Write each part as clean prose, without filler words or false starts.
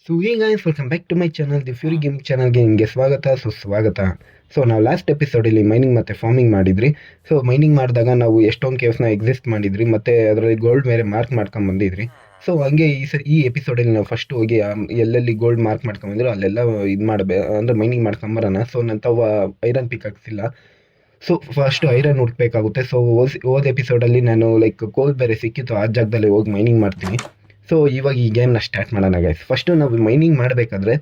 So hey guys, welcome back to my channel the fury game ಚಾನಲ್ಗೆ ನಿಮಗೆ ಸ್ವಾಗತ ಸುಸ್ವಾಗತ. ಸೊ ನಾವು ಲಾಸ್ಟ್ ಎಪಿಸೋಡಲ್ಲಿ ಮೈನಿಂಗ್ ಮತ್ತು ಫಾರ್ಮಿಂಗ್ ಮಾಡಿದ್ರಿ. ಸೊ ಮೈನಿಂಗ್ ಮಾಡಿದಾಗ ನಾವು ಎಷ್ಟೊಂದು ಕೇವ್ಸ್ನ ಎಕ್ಸಿಸ್ಟ್ ಮಾಡಿದ್ರಿ ಮತ್ತು ಅದರಲ್ಲಿ ಗೋಲ್ಡ್ ಮೇಲೆ ಮಾರ್ಕ್ ಮಾಡ್ಕೊಂಡು ಬಂದಿದ್ರಿ. ಸೊ ಹಂಗೆ ಈ ಎಪಿಸೋಡಲ್ಲಿ ನಾವು ಫಸ್ಟ್ ಹೋಗಿ ಎಲ್ಲೆಲ್ಲಿ ಗೋಲ್ಡ್ ಮಾರ್ಕ್ ಮಾಡ್ಕೊಂಬಂದ್ರು ಅಲ್ಲೆಲ್ಲ ಇದು ಅಂದರೆ ಮೈನಿಂಗ್ ಮಾಡ್ಕೊಂಬರೋಣ. ಸೊ ನನ್ನ ತಾವು ಐರನ್ ಪಿಕ್ ಹಾಕ್ಸಿಲ್ಲ. ಸೊ ಫಸ್ಟ್ ಐರನ್ ಹುಡ್ಬೇಕಾಗುತ್ತೆ. ಸೊ ಹೋದ ಎಪಿಸೋಡಲ್ಲಿ ನಾನು ಲೈಕ್ ಕೋಲ್ ಬೇರೆ ಸಿಕ್ಕಿತ್ತು, ಆ ಜಾಗದಲ್ಲಿ ಹೋಗಿ ಮೈನಿಂಗ್ ಮಾಡ್ತೀನಿ. ಸೊ ಇವಾಗ ಈ ಗೇಮ್ನ ಸ್ಟಾರ್ಟ್ ಮಾಡೋಣ ಗೈಸ್. ಫಸ್ಟು ನಾವು ಮೈನಿಂಗ್ ಮಾಡಬೇಕಾದ್ರೆ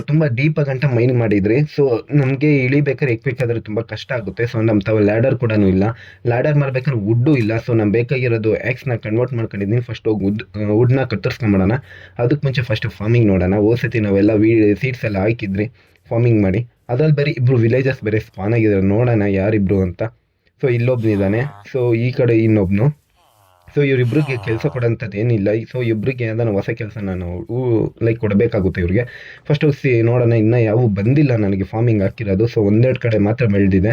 ತುಂಬ ಡೀಪಾಗಿ ಗಂಟ ಮೈನಿಂಗ್ ಮಾಡಿದ್ರಿ. ಸೊ ನಮಗೆ ಇಳಿಬೇಕಾದ್ರೆ ಎಕ್ಬೇಕಾದ್ರೆ ತುಂಬ ಕಷ್ಟ ಆಗುತ್ತೆ. ಸೊ ನಮ್ಮ ತಾವು ಲ್ಯಾಡರ್ ಕೂಡ ಇಲ್ಲ. ಲ್ಯಾಡರ್ ಮಾಡಬೇಕಾದ್ರೆ ವುಡ್ಡು ಇಲ್ಲ. ಸೊ ನಾನು ಬೇಕಾಗಿರೋದು ಆ್ಯಕ್ಸ್ನ ಕನ್ವರ್ಟ್ ಮಾಡ್ಕೊಂಡಿದ್ದೀನಿ. ಫಸ್ಟ್ ಹೋಗಿ ವುಡ್ನ ಕತ್ತರಿಸ್ಕೊಂಬಿಡೋಣ. ಅದಕ್ಕೆ ಮುಂಚೆ ಫಸ್ಟ್ ಫಾರ್ಮಿಂಗ್ ನೋಡೋಣ. ಸತಿ ನಾವೆಲ್ಲ ಸೀಡ್ಸ್ ಎಲ್ಲ ಹಾಕಿದ್ರಿ ಫಾರ್ಮಿಂಗ್ ಮಾಡಿ. ಅದ್ರಲ್ಲಿ ಬೇರೆ ಇಬ್ಬರು ವಿಲೇಜಸ್ ಬೇರೆ ಸ್ಪಾನ್ ಆಗಿದ್ದಾರೆ. ನೋಡೋಣ ಯಾರಿಬ್ರು ಅಂತ. ಸೊ ಇಲ್ಲೊಬ್ನಿದ್ದಾನೆ, ಸೊ ಈ ಕಡೆ ಇನ್ನೊಬ್ನು. ಸೊ ಇವರಿಬ್ರಿಗೆ ಕೆಲಸ ಕೊಡೋಂಥದ್ದು ಏನಿಲ್ಲ. ಸೊ ಇಬ್ಬರಿಗೆ ಯಾವ್ದಾನ ಹೊಸ ಕೆಲಸನ ನಾವು ಲೈಕ್ ಕೊಡಬೇಕಾಗುತ್ತೆ ಇವ್ರಿಗೆ. ಫಸ್ಟ್ ನೋಡೋಣ. ಇನ್ನೂ ಯಾವ ಬಂದಿಲ್ಲ ನನಗೆ ಫಾರ್ಮಿಂಗ್ ಹಾಕಿರೋದು. ಸೊ ಒಂದೆರಡು ಕಡೆ ಮಾತ್ರ ಬೆಳೆದಿದೆ.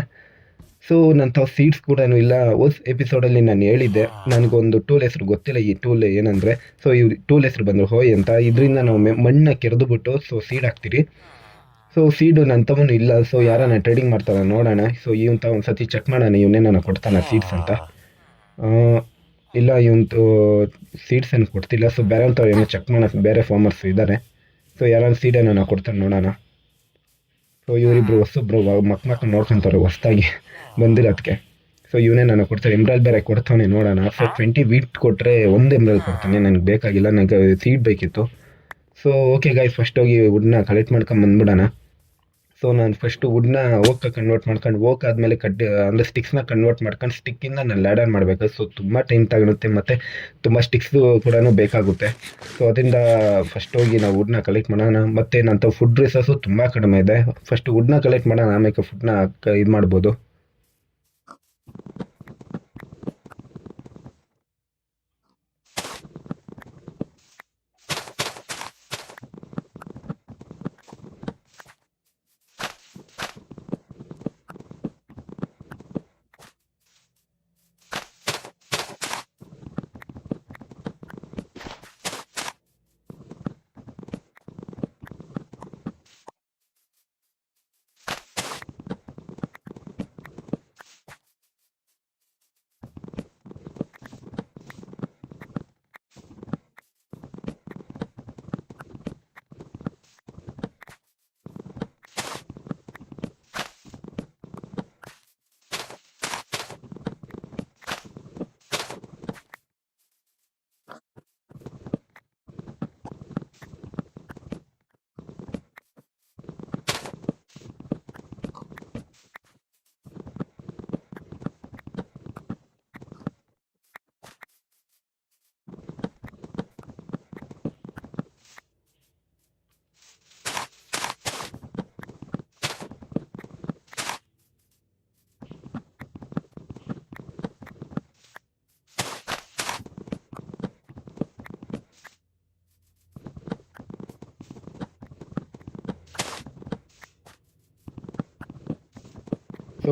ಸೊ ನನ್ನ ಸೀಡ್ಸ್ ಕೂಡ ಇಲ್ಲ. ಎಪಿಸೋಡಲ್ಲಿ ನಾನು ಹೇಳಿದ್ದೆ ನನಗೊಂದು ಟೂಲ್ ಹೆಸರು ಗೊತ್ತಿಲ್ಲ. ಈ ಟೂಲ್ ಏನಂದರೆ, ಸೊ ಈ ಟೂಲ್ ಹೆಸರು ಬಂದರು ಹೋಯ್ ಅಂತ. ಇದರಿಂದ ನಾವು ಮಣ್ಣು ಕೆರೆದುಬಿಟ್ಟು ಸೊ ಸೀಡ್ ಹಾಕ್ತೀರಿ. ಸೊ ಸೀಡು ನನ್ನ ತವನು ಇಲ್ಲ. ಸೊ ಯಾರನ್ನ ಟ್ರೇಡಿಂಗ್ ಮಾಡ್ತಾರ ನೋಡೋಣ. ಸೊ ಇವಂತ ಒಂದು ಸತಿ ಚೆಕ್ ಮಾಡೋಣ ಇವನೇನ ಕೊಡ್ತಾನೆ ಸೀಡ್ಸ್ ಅಂತ. ಇಲ್ಲ ಇವಂತು ಸೀಡ್ಸ್ ಏನು ಕೊಡ್ತಿಲ್ಲ. ಸೊ ಬೇರೆ ಅಂಥವ್ರು ಏನೋ ಚೆಕ್ ಮಾಡೋಕೆ ಬೇರೆ ಫಾರ್ಮರ್ಸ್ ಇದ್ದಾರೆ. ಸೊ ಯಾರು ಸೀಡ್ ಏನೋ ಕೊಡ್ತಾರೆ ನೋಡೋಣ. ಸೊ ಇವರಿಬ್ರು ಹೊಸಬ್ರು ಮಕ್ಕ ನೋಡ್ಕೊತಾರೆ ಹೊಸ್ದಾಗಿ ಬಂದಿರೋದಕ್ಕೆ. ಸೊ ಇವನೇ ನಾನು ಕೊಡ್ತಾರೆ. ಎಮ್ರಾಲ್ ಬೇರೆ ಕೊಡ್ತಾನೆ ನೋಡೋಣ. ಸೊ 20 ವೀಟ್ ಕೊಟ್ಟರೆ ಒಂದು ಎಮ್ರಾಲ್ ಕೊಡ್ತಾನೆ. ನನಗೆ ಬೇಕಾಗಿಲ್ಲ, ನನಗೆ ಸೀಡ್ ಬೇಕಿತ್ತು. ಸೊ ಓಕೆ ಗಾಯ್ಸ್, ಫಸ್ಟ್ ಹೋಗಿ ವುಡ್ನ ಕಲೆಕ್ಟ್ ಮಾಡ್ಕೊಂಡು ಬಂದ್ಬಿಡೋಣ. ಸೊ ನಾನು ಫಸ್ಟು ವುಡ್ನ ಓಕೆ ಕನ್ವರ್ಟ್ ಮಾಡ್ಕೊಂಡು ಆದಮೇಲೆ ಅಂದರೆ ಸ್ಟಿಕ್ಸ್ನ ಕನ್ವರ್ಟ್ ಮಾಡ್ಕೊಂಡು ಸ್ಟಿಕ್ಕಿಂದ ನಾನು ಲ್ಯಾಡರ್ ಮಾಡಬೇಕು. ಸೊ ತುಂಬ ಟೈಮ್ ತಗೊಳುತ್ತೆ ಮತ್ತು ತುಂಬ ಸ್ಟಿಕ್ಸು ಕೂಡ ಬೇಕಾಗುತ್ತೆ. ಸೊ ಅದರಿಂದ ಫಸ್ಟ್ ಹೋಗಿ ನಾವು ವುಡ್ನ ಕಲೆಕ್ಟ್ ಮಾಡೋಣ. ಮತ್ತು ನಂತ ಫುಡ್ ರಿಸೋರ್ಸು ತುಂಬ ಕಡಿಮೆ ಇದೆ. ಫಸ್ಟ್ ವುಡ್ನ ಕಲೆಕ್ಟ್ ಮಾಡೋಣ, ಆಮೇಲೆ ಫುಡ್ನ ಇದು ಮಾಡ್ಬೋದು.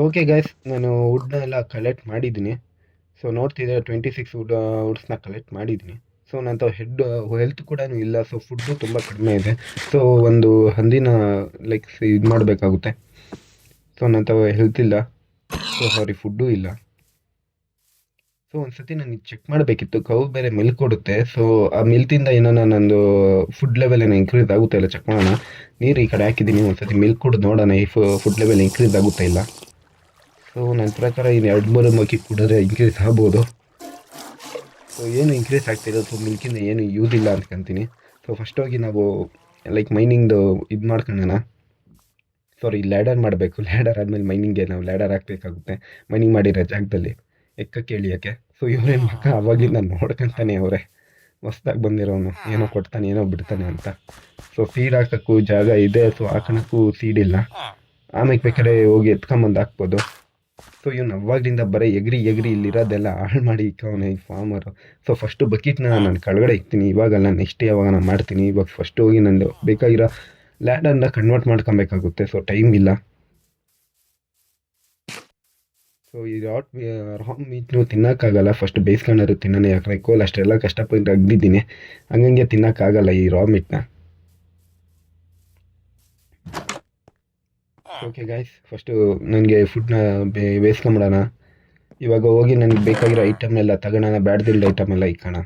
ಓಕೆ ಗೈಸ್, ನಾನು ವುಡ್ನ ಎಲ್ಲ ಕಲೆಕ್ಟ್ ಮಾಡಿದ್ದೀನಿ. ಸೊ ನೋಡ್ತಿದ್ದೆ 26 ವುಡ್ಸ್ನ ಕಲೆಕ್ಟ್ ಮಾಡಿದ್ದೀನಿ. ಸೊ ನಂತ ಹೆಲ್ತ್ ಕೂಡ ಇಲ್ಲ. ಸೊ ಫುಡ್ಡು ತುಂಬ ಕಡಿಮೆ ಇದೆ. ಸೊ ಒಂದು ಹಂದಿನ ಲೈಕ್ ಇದು ಮಾಡಬೇಕಾಗುತ್ತೆ. ಸೊ ನಂತ ಹೆಲ್ತ್ ಇಲ್ಲ. ಸೊ ಸಾರಿ, ಫುಡ್ಡೂ ಇಲ್ಲ. ಸೊ ಒಂದು ಸತಿ ನನಗೆ ಚೆಕ್ ಮಾಡಬೇಕಿತ್ತು. ಕವು ಬೇರೆ ಮಿಲ್ಕ್ ಕೊಡುತ್ತೆ. ಸೊ ಆ ಮಿಲ್ಕಿಂದ ಏನೋ ನಂದು ಫುಡ್ ಲೆವೆಲ್ ಏನೋ ಇನ್ಕ್ರೀಸ್ ಆಗುತ್ತೆ ಇಲ್ಲ ಚೆಕ್ ಮಾಡೋಣ. ನೀರು ಈ ಕಡೆ ಹಾಕಿದ್ದೀನಿ. ಒಂದು ಸತಿ ಮಿಲ್ಕ್ ಕುಡಿದು ನೋಡೋಣ ಈ ಫುಡ್ ಲೆವೆಲ್ ಇನ್ಕ್ರೀಸ್ ಆಗುತ್ತೆ ಇಲ್ಲ. ಸೊ ನನ್ನ ಪ್ರಕಾರ ಇನ್ನು 2-3 ಮಕ್ಕಿ ಕುಡಿದ್ರೆ ಇನ್ಕ್ರೀಸ್ ಆಗ್ಬೋದು. ಸೊ ಏನು ಇನ್ಕ್ರೀಸ್ ಆಗ್ತಿಲ್ಲ. ಸೊ ಮಿಲ್ಕಿಂದ ಏನು ಯೂಸ್ ಇಲ್ಲ ಅಂದ್ಕೊಂತೀನಿ. ಸೊ ಫಸ್ಟ್ ಹೋಗಿ ನಾವು ಲೈಕ್ ಮೈನಿಂಗ್ದು ಇದು ಮಾಡ್ಕೊಳ್ಳೋಣ. ಸಾರಿ, ಲ್ಯಾಡರ್ ಮಾಡಬೇಕು. ಲ್ಯಾಡರ್ ಆದಮೇಲೆ ಮೈನಿಂಗ್ಗೆ ನಾವು ಲ್ಯಾಡರ್ ಹಾಕಬೇಕಾಗುತ್ತೆ. ಮೈನಿಂಗ್ ಮಾಡಿರೋ ಜಾಗದಲ್ಲಿ ಎಕ್ಕಕ್ಕೆ ಇಳಿಯೋಕ್ಕೆ. ಸೊ ಇವ್ರೇನು ಮಕ್ಕ ಅವಾಗಿಂದ ನೋಡ್ಕೊತಾನೆ ಅವರೇ. ಹೊಸ್ದಾಗಿ ಬಂದಿರೋನು ಏನೋ ಕೊಡ್ತಾನೆ ಏನೋ ಬಿಡ್ತಾನೆ ಅಂತ. ಸೊ ಸೀಡ್ ಹಾಕೋಕ್ಕೂ ಜಾಗ ಇದೆ. ಸೊ ಹಾಕೋಕ್ಕೂ ಸೀಡ್ ಇಲ್ಲ. ಆಮೇಲೆ ಬೇಕಾದ್ರೆ ಹೋಗಿ ಎತ್ಕೊಂಬಂದು ಹಾಕ್ಬೋದು. ಸೊ ಇವ್ನು ಅವಾಗಲಿಂದ ಬರೀ ಎಗ್ರಿ ಇಲ್ಲಿರೋದೆಲ್ಲ ಹಾಳು ಮಾಡಿ ಇಕ್ಕವನೆ ಈ ಫಾರ್ಮರು. ಸೊ ಫಸ್ಟು ಬಕೆಟ್ನ ನಾನು ಕೆಳಗಡೆ ಇಕ್ತೀನಿ. ಇವಾಗಲ್ಲ, ನೆಕ್ಸ್ಟ್ ಯಾವಾಗ ನಾನು ಮಾಡ್ತೀನಿ. ಇವಾಗ ಫಸ್ಟ್ ಹೋಗಿ ನಂದು ಬೇಕಾಗಿರೋ ಲ್ಯಾಡರ್ನ ಕನ್ವರ್ಟ್ ಮಾಡ್ಕೊಬೇಕಾಗುತ್ತೆ. ಸೊ ಟೈಮ್ ಇಲ್ಲ. ಸೊ ಈ ರಾ ಮೀಟ್ನು ತಿನ್ನೋಕ್ಕಾಗಲ್ಲ. ಫಸ್ಟ್ ಬೇಯಿಸ್ಕೊಂಡಾದ್ರು ತಿನ್ನೋಣ. ಯಾಕಂದರೆ ಕೋಲ್ ಅಷ್ಟೆಲ್ಲ ಕಷ್ಟಪಟ್ಟು ಅಗ್ದಿದ್ದೀನಿ. ಹಂಗಂಗೆ ತಿನ್ನೋಕ್ಕಾಗಲ್ಲ ಈ ರಾ ಮೀಟ್ನ. ಓಕೆ ಗಾಯ್ಸ್, ಫಸ್ಟು ನನಗೆ ಫುಡ್ನ ಬೇಯಿಸ್ಕೊಂಬಿಡೋಣ. ಇವಾಗ ಹೋಗಿ ನನಗೆ ಬೇಕಾಗಿರೋ ಐಟಮ್ ಎಲ್ಲ ತಗೋಣ, ಬ್ಯಾಡ್ದಿಲ್ದ ಐಟಮ್ ಎಲ್ಲ ಇಕ್ಕೋಣ.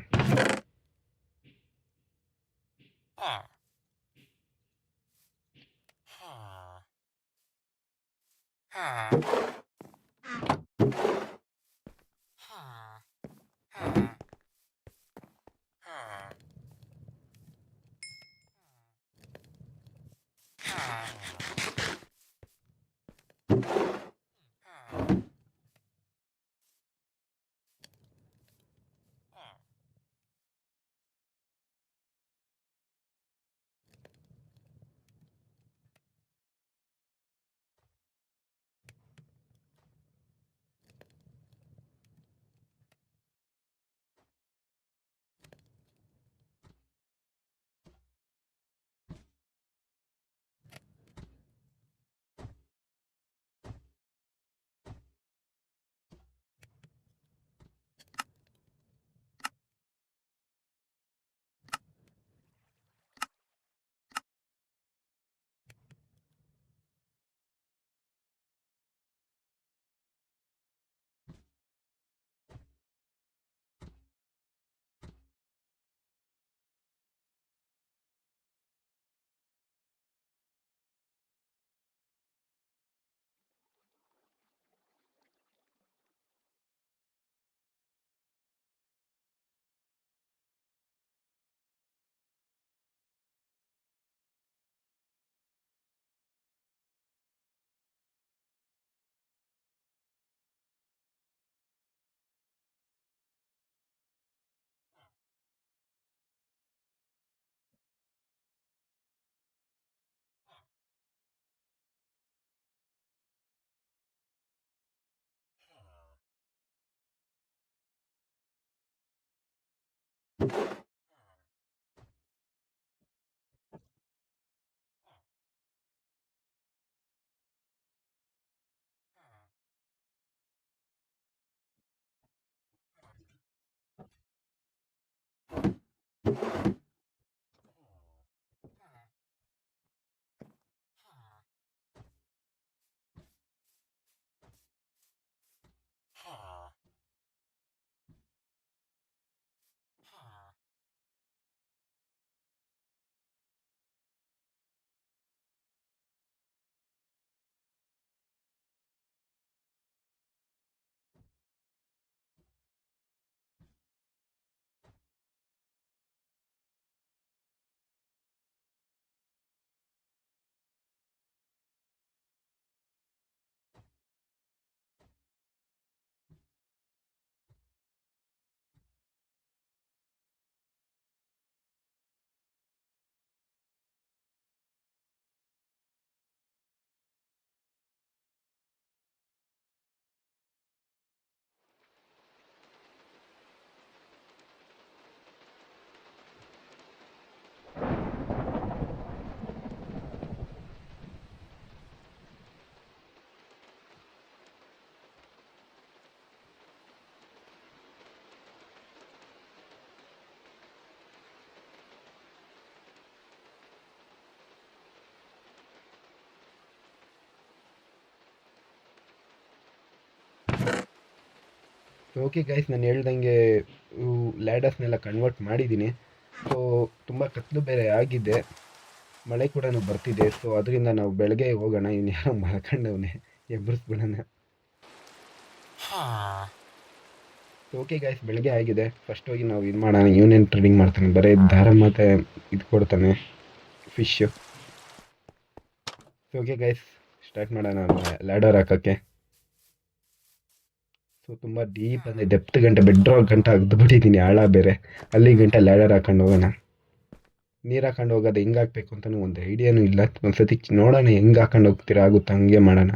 ಓಕೆ ಗೈಸ್, ನಾನು ಹೇಳ್ದಂಗೆ ಲ್ಯಾಡರ್ಸ್ನೆಲ್ಲ ಕನ್ವರ್ಟ್ ಮಾಡಿದ್ದೀನಿ. ಸೊ ತುಂಬ ಕತ್ಲು ಬೇರೆ ಆಗಿದೆ, ಮಳೆ ಕೂಡ ಬರ್ತಿದೆ. ಸೊ ಅದರಿಂದ ನಾವು ಬೆಳಗ್ಗೆ ಹೋಗೋಣ. ಇನ್ನು ಯಾರೋ ಮಲ್ಕೊಂಡವನೆ, ಎಬ್ಬರಿಸ್ಬಿಡೋಣ. ಓಕೆ ಗೈಸ್, ಬೆಳಗ್ಗೆ ಆಗಿದೆ. ಫಸ್ಟ್ ಹೋಗಿ ನಾವು ಇದು ಮಾಡೋಣ. ಯೂನಿಯನ್ ಟ್ರೇಡಿಂಗ್ ಮಾಡ್ತಾನೆ, ಬರೀ ದಾರ ಮತ್ತು ಇದು ಕೊಡ್ತಾನೆ, ಫಿಶ್ಶು. ಓಕೆ ಗೈಸ್, ಸ್ಟಾರ್ಟ್ ಮಾಡೋಣ ಲ್ಯಾಡರ್ ಹಾಕೋಕ್ಕೆ. ಸೊ ತುಂಬ ಡೀಪ್ ಅಂದರೆ ಡೆಪ್ತ್ ಗಂಟೆ, ಬೆಡ್ರಾಕ್ ಗಂಟೆ ಅಗ್ದುಬಿಟ್ಟಿದ್ದೀನಿ, ಆಳ ಬೇರೆ. ಅಲ್ಲಿ ಗಂಟೆ ಲ್ಯಾಡರ್ ಹಾಕೊಂಡು ಹೋಗೋಣ. ನೀರು ಹಾಕೊಂಡು ಹೋಗೋದು ಹೆಂಗೆ ಹಾಕ್ಬೇಕು ಅಂತಲೂ ಒಂದು ಐಡಿಯಾನೂ ಇಲ್ಲ. ಒಂದು ಸತಿ ನೋಡೋಣ ಹೆಂಗೆ ಹಾಕೊಂಡು ಹೋಗ್ತೀರಾ, ಆಗುತ್ತಾ ಹಂಗೆ ಮಾಡೋಣ.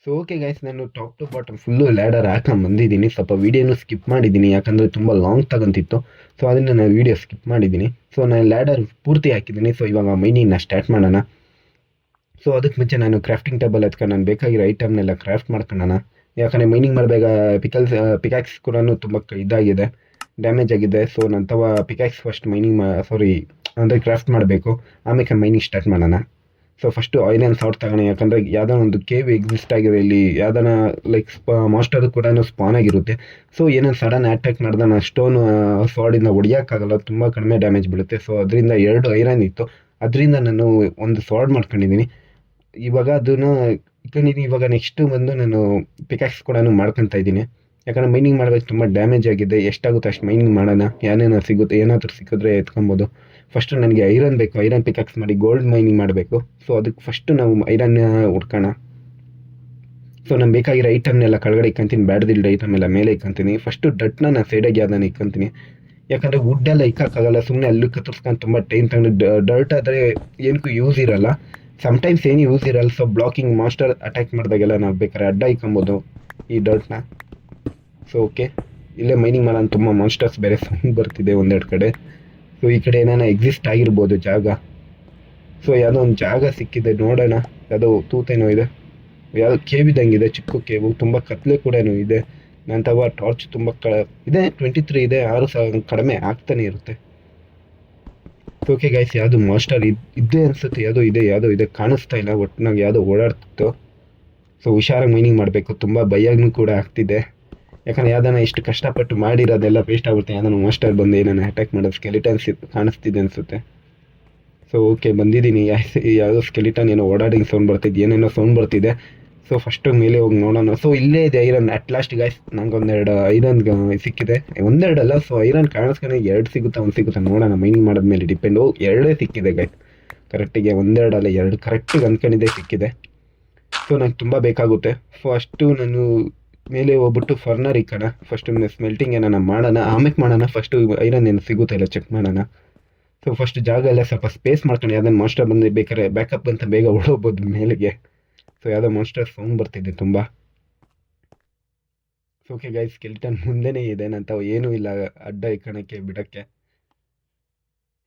ಸೊ ಓಕೆ ಗೈಸ್, ನಾನು top to bottom full ladder ಹಾಕೊಂಡು ಬಂದಿದ್ದೀನಿ. ಸ್ವಲ್ಪ ವೀಡಿಯೋನು ಸ್ಕಿಪ್ ಮಾಡಿದ್ದೀನಿ, ಯಾಕಂದರೆ ತುಂಬ ಲಾಂಗ್ ತಗೊಂತಿತ್ತು. ಸೊ ಅದರಿಂದ ನಾನು ವೀಡಿಯೋ ಸ್ಕಿಪ್ ಮಾಡಿದ್ದೀನಿ. ಸೊ ನಾನು ಲ್ಯಾಡರ್ ಪೂರ್ತಿ ಹಾಕಿದ್ದೀನಿ. ಸೊ ಇವಾಗ ಮೈನಿಂಗ್ನ ಸ್ಟಾರ್ಟ್ ಮಾಡೋಣ. ಸೊ ಅದಕ್ಕೆ ಮುಂಚೆ ನಾನು ಕ್ರಾಫ್ಟಿಂಗ್ ಟೇಬಲ್ ಎತ್ಕೊಂಡು ನಾನು ಬೇಕಾಗಿರೋ ಐಟಮ್ನೆಲ್ಲ ಕ್ರಾಫ್ಟ್ ಮಾಡ್ಕೊಳ್ಳೋಣ. ಯಾಕಂದರೆ ಮೈನಿಂಗ್ ಮಾಡುವಾಗ ಪಿಕಾಕ್ಸ್ ಕೂಡ ತುಂಬ ಇದಾಗಿದೆ, ಡ್ಯಾಮೇಜ್ ಆಗಿದೆ. ಸೊ ನಾನು ಪಿಕಾಕ್ಸ್ ಫಸ್ಟ್ ಅಂದರೆ ಕ್ರಾಫ್ಟ್ ಮಾಡಬೇಕು, ಆಮೇಲೆ ಮೈನಿಂಗ್ ಸ್ಟಾರ್ಟ್ ಮಾಡೋಣ. ಸೊ ಫಸ್ಟು ಐರನ್ ಸಾರ್ಟ್ ತಗೋಣ, ಯಾಕಂದರೆ ಯಾವುದೋ ಒಂದು ಕೇವ್ ಎಕ್ಸಿಸ್ಟ್ ಆಗಿದೆ ಇಲ್ಲಿ, ಯಾವ್ದಾನ ಲೈಕ್ ಮಾಸ್ಟರ್ ಕೂಡ ಸ್ಪಾನ್ ಆಗಿರುತ್ತೆ. ಸೊ ಏನಾದ್ರು ಸಡನ್ ಅಟ್ಯಾಕ್ ಮಾಡಿದ ನಾನು ಸ್ಟೋನ್ ಸಾರ್ಡಿಂದ ಹೊಡಿಯೋಕ್ಕಾಗಲ್ಲ, ತುಂಬ ಕಡಿಮೆ ಡ್ಯಾಮೇಜ್ ಬೀಳುತ್ತೆ. ಸೊ ಅದರಿಂದ 2 ಐರನ್ ಇತ್ತು, ಅದರಿಂದ ನಾನು ಒಂದು ಸಾರ್ಡ್ ಮಾಡ್ಕೊಂಡಿದ್ದೀನಿ. ಇವಾಗ ಅದನ್ನು ಇಟ್ಕೊಂಡಿದ್ದೀನಿ. ಇವಾಗ ನೆಕ್ಸ್ಟು ಬಂದು ನಾನು ಪಿಕಾಕ್ಸ್ ಕೂಡ ಮಾಡ್ಕೊತಾ ಇದ್ದೀನಿ, ಯಾಕಂದರೆ ಮೈನಿಂಗ್ ಮಾಡಬೇಕು, ತುಂಬ ಡ್ಯಾಮೇಜ್ ಆಗಿದೆ. ಎಷ್ಟಾಗುತ್ತೆ ಅಷ್ಟು ಮೈನಿಂಗ್ ಮಾಡೋಣ, ಸಿಗುತ್ತೆ, ಏನಾದರೂ ಸಿಕ್ಕಿದ್ರೆ ಎತ್ಕೊಬೋದು. ಫಸ್ಟು ನನಗೆ ಐರನ್ ಬೇಕು, ಐರನ್ ಪಿಕಾಕ್ಸ್ ಮಾಡಿ ಗೋಲ್ಡ್ ಮೈನಿಂಗ್ ಮಾಡಬೇಕು. ಸೊ ಅದಕ್ಕೆ ಫಸ್ಟು ನಾವು ಐರನ್ ಹುಡ್ಕೋಣ. ಸೊ ನಾನು ಬೇಕಾಗಿರೋ ಐಟಮ್ನೆಲ್ಲ ಕೆಳಗಡೆ ಇಕ್ಕಂತೀನಿ, ಬ್ಯಾಡ್ದಿಲ್ದ ಐಟಮ್ ಎಲ್ಲ ಮೇಲೆ ಇಕ್ಕಂತೀನಿ. ಫಸ್ಟು ಡಟ್ನ ನಾನು ಸೈಡಾಗಿ ಯಾವ್ದಾನ ಇಕ್ಕಂತೀನಿ, ಯಾಕಂದರೆ ವುಡ್ಡೆಲ್ಲ ಇಕ್ಕೋಕ್ಕಾಗಲ್ಲ, ಸುಮ್ಮನೆ ಅಲ್ಲಿ ಕತ್ತರಿಸ್ಕೊಂಡು ತುಂಬ ಟೈಮ್ ತಗೊಂಡು. ಡರ್ಟ್ ಆದರೆ ಏನಕ್ಕೂ ಯೂಸ್ ಇರೋಲ್ಲ, ಸಮ್ಟೈಮ್ಸ್ ಏನು ಯೂಸ್ ಇರಲ್ಲ. ಸೊ ಬ್ಲಾಕಿಂಗ್ ಮಾಸ್ಟರ್ ಅಟ್ಯಾಕ್ ಮಾಡಿದಾಗೆಲ್ಲ ನಾವು ಬೇಕಾದ್ರೆ ಅಡ್ಡ ಇಕ್ಕೊಬೋದು ಈ ಡರ್ಟ್ನ. ಸೊ ಓಕೆ, ಇಲ್ಲೇ ಮೈನಿಂಗ್ ಮಾಡೋಣ. ತುಂಬ ಮಾನ್ಸ್ಟರ್ಸ್ ಬೇರೆ ಸೌಂಡ್ ಬರ್ತಿದೆ ಒಂದೆರಡು ಕಡೆ. ಸೊ ಈ ಕಡೆ ಏನಾನ ಎಕ್ಸಿಸ್ಟ್ ಆಗಿರ್ಬೋದು ಜಾಗ. ಸೊ ಯಾವುದೋ ಒಂದು ಜಾಗ ಸಿಕ್ಕಿದೆ, ನೋಡೋಣ. ಯಾವುದೋ ತೂತೇನೋ ಇದೆ, ಯಾವುದೋ ಕೇವ್ ಇದ್ದಂಗಿದೆ, ಚಿಕ್ಕ ಕೇವು, ತುಂಬ ಕತ್ಲೆ ಕೂಡ ಇದೆ. ನನ್ನ ಟಾರ್ಚ್ ತುಂಬ ಇದೆ, 23 ಇದೆ, 6,000 ಕಡಿಮೆ ಆಗ್ತಾನೆ ಇರುತ್ತೆ. ಓಕೆ ಗೈಸ್, ಯಾವುದು ಮಾಸ್ಟರ್ ಇದ್ದೇ ಅನಿಸುತ್ತೆ, ಯಾವುದೋ ಇದೆ ಕಾಣಿಸ್ತಾ ಇಲ್ಲ. ಒಟ್ಟಿನಾಗ ಯಾವುದೋ ಓಡಾಡ್ತಿತ್ತು. ಸೊ ಹುಷಾರಾಗಿ ಮೈನಿಂಗ್ ಮಾಡಬೇಕು, ತುಂಬ ಭಯನೂ ಕೂಡ ಆಗ್ತಿದೆ. ಯಾಕಂದರೆ ಯಾವ್ದಾನ ಇಷ್ಟು ಕಷ್ಟಪಟ್ಟು ಮಾಡಿರೋದೆಲ್ಲ ವೇಸ್ಟ್ ಆಗುತ್ತೆ. ಯಾವ್ದಾನ ಮಾಸ್ಟರ್ ಬಂದು ಏನಾನ ಅಟ್ಯಾಕ್ ಮಾಡೋದು ಸ್ಕೆಲಿಟನ್ಸ್ ಕಾಣಿಸ್ತಿದೆ ಅನಿಸುತ್ತೆ. ಸೊ ಓಕೆ, ಬಂದಿದ್ದೀನಿ. ಯಾವುದೋ ಸ್ಕೆಲಿಟನ್ ಏನೋ ಓಡಾಡಿಂಗ್ ಸೌಂಡ್ ಬರ್ತಿದ್ದು, ಏನೇನೋ ಸೌಂಡ್ ಬರ್ತಿದೆ. ಸೊ ಫಸ್ಟು ಮೇಲೆ ಹೋಗಿ ನೋಡೋಣ. ಸೊ ಇಲ್ಲೇ ಇದೆ ಐರನ್. ಅಟ್ ಲಾಸ್ಟ್ ಗೈಸ್ ನಂಗೆ ಒಂದೆರಡು ಐರನ್ ಸಿಕ್ಕಿದೆ, ಒಂದೆರಡಲ್ಲ. ಸೊ ಐರನ್ ಕಾಣಿಸ್ಕೊಂಡು 2 ಸಿಗುತ್ತಾ 1 ಸಿಗುತ್ತಾ ನೋಡೋಣ, ಮೈನಿಂಗ್ ಮಾಡೋದ್ಮೇಲೆ ಡಿಪೆಂಡು. 2 ಸಿಕ್ಕಿದೆ ಗೈಸ್, ಕರೆಕ್ಟಿಗೆ 1-2 ಅಲ್ಲ 2 ಕರೆಕ್ಟಿಗೆ ಅಂದ್ಕೊಂಡಿದ್ದೆ ಸಿಕ್ಕಿದೆ. ಸೊ ನಂಗೆ ತುಂಬ ಬೇಕಾಗುತ್ತೆ. ಫಸ್ಟು ನಾನು ಮೇಲೆ ಹೋಗ್ಬಿಟ್ಟು ಫರ್ನರ್ ಇಕ್ಕೋಣ, ಫಸ್ಟು ಸ್ಮೆಲ್ಟಿಂಗ್ ಏನಾನ ಮಾಡೋಣ, ಆಮೇಲೆ ಮಾಡೋಣ. ಫಸ್ಟು ಐರನ್ ಏನು ಸಿಗುತ್ತಾ ಇಲ್ಲ ಚೆಕ್ ಮಾಡೋಣ. ಸೊ ಫಸ್ಟ್ ಜಾಗ ಎಲ್ಲ ಸ್ವಲ್ಪ ಸ್ಪೇಸ್ ಮಾಡ್ಕೊಂಡು, ಯಾವ್ದಾನ ಮಾಸ್ಟರ್ ಬಂದು ಬೇಕಾದ್ರೆ ಬ್ಯಾಕಪ್ ಅಂತ ಬೇಗ ಓಡೋಗ್ಬೋದು ಮೇಲೆಗೆ. ಸೊ ಯಾವುದೋ ಮಾಸ್ಟರ್ ಸೌಂಡ್ ಬರ್ತಿದೆ ತುಂಬ. ಸೊ ಓಕೆ ಗೈಸ್, ಸ್ಕೆಲಿಟನ್ ಮುಂದೆನೇ ಇದೆ, ನಂತ ಏನೂ ಇಲ್ಲ ಅಡ್ಡ ಇಕ್ಕಣಕ್ಕೆ ಬಿಡೋಕ್ಕೆ.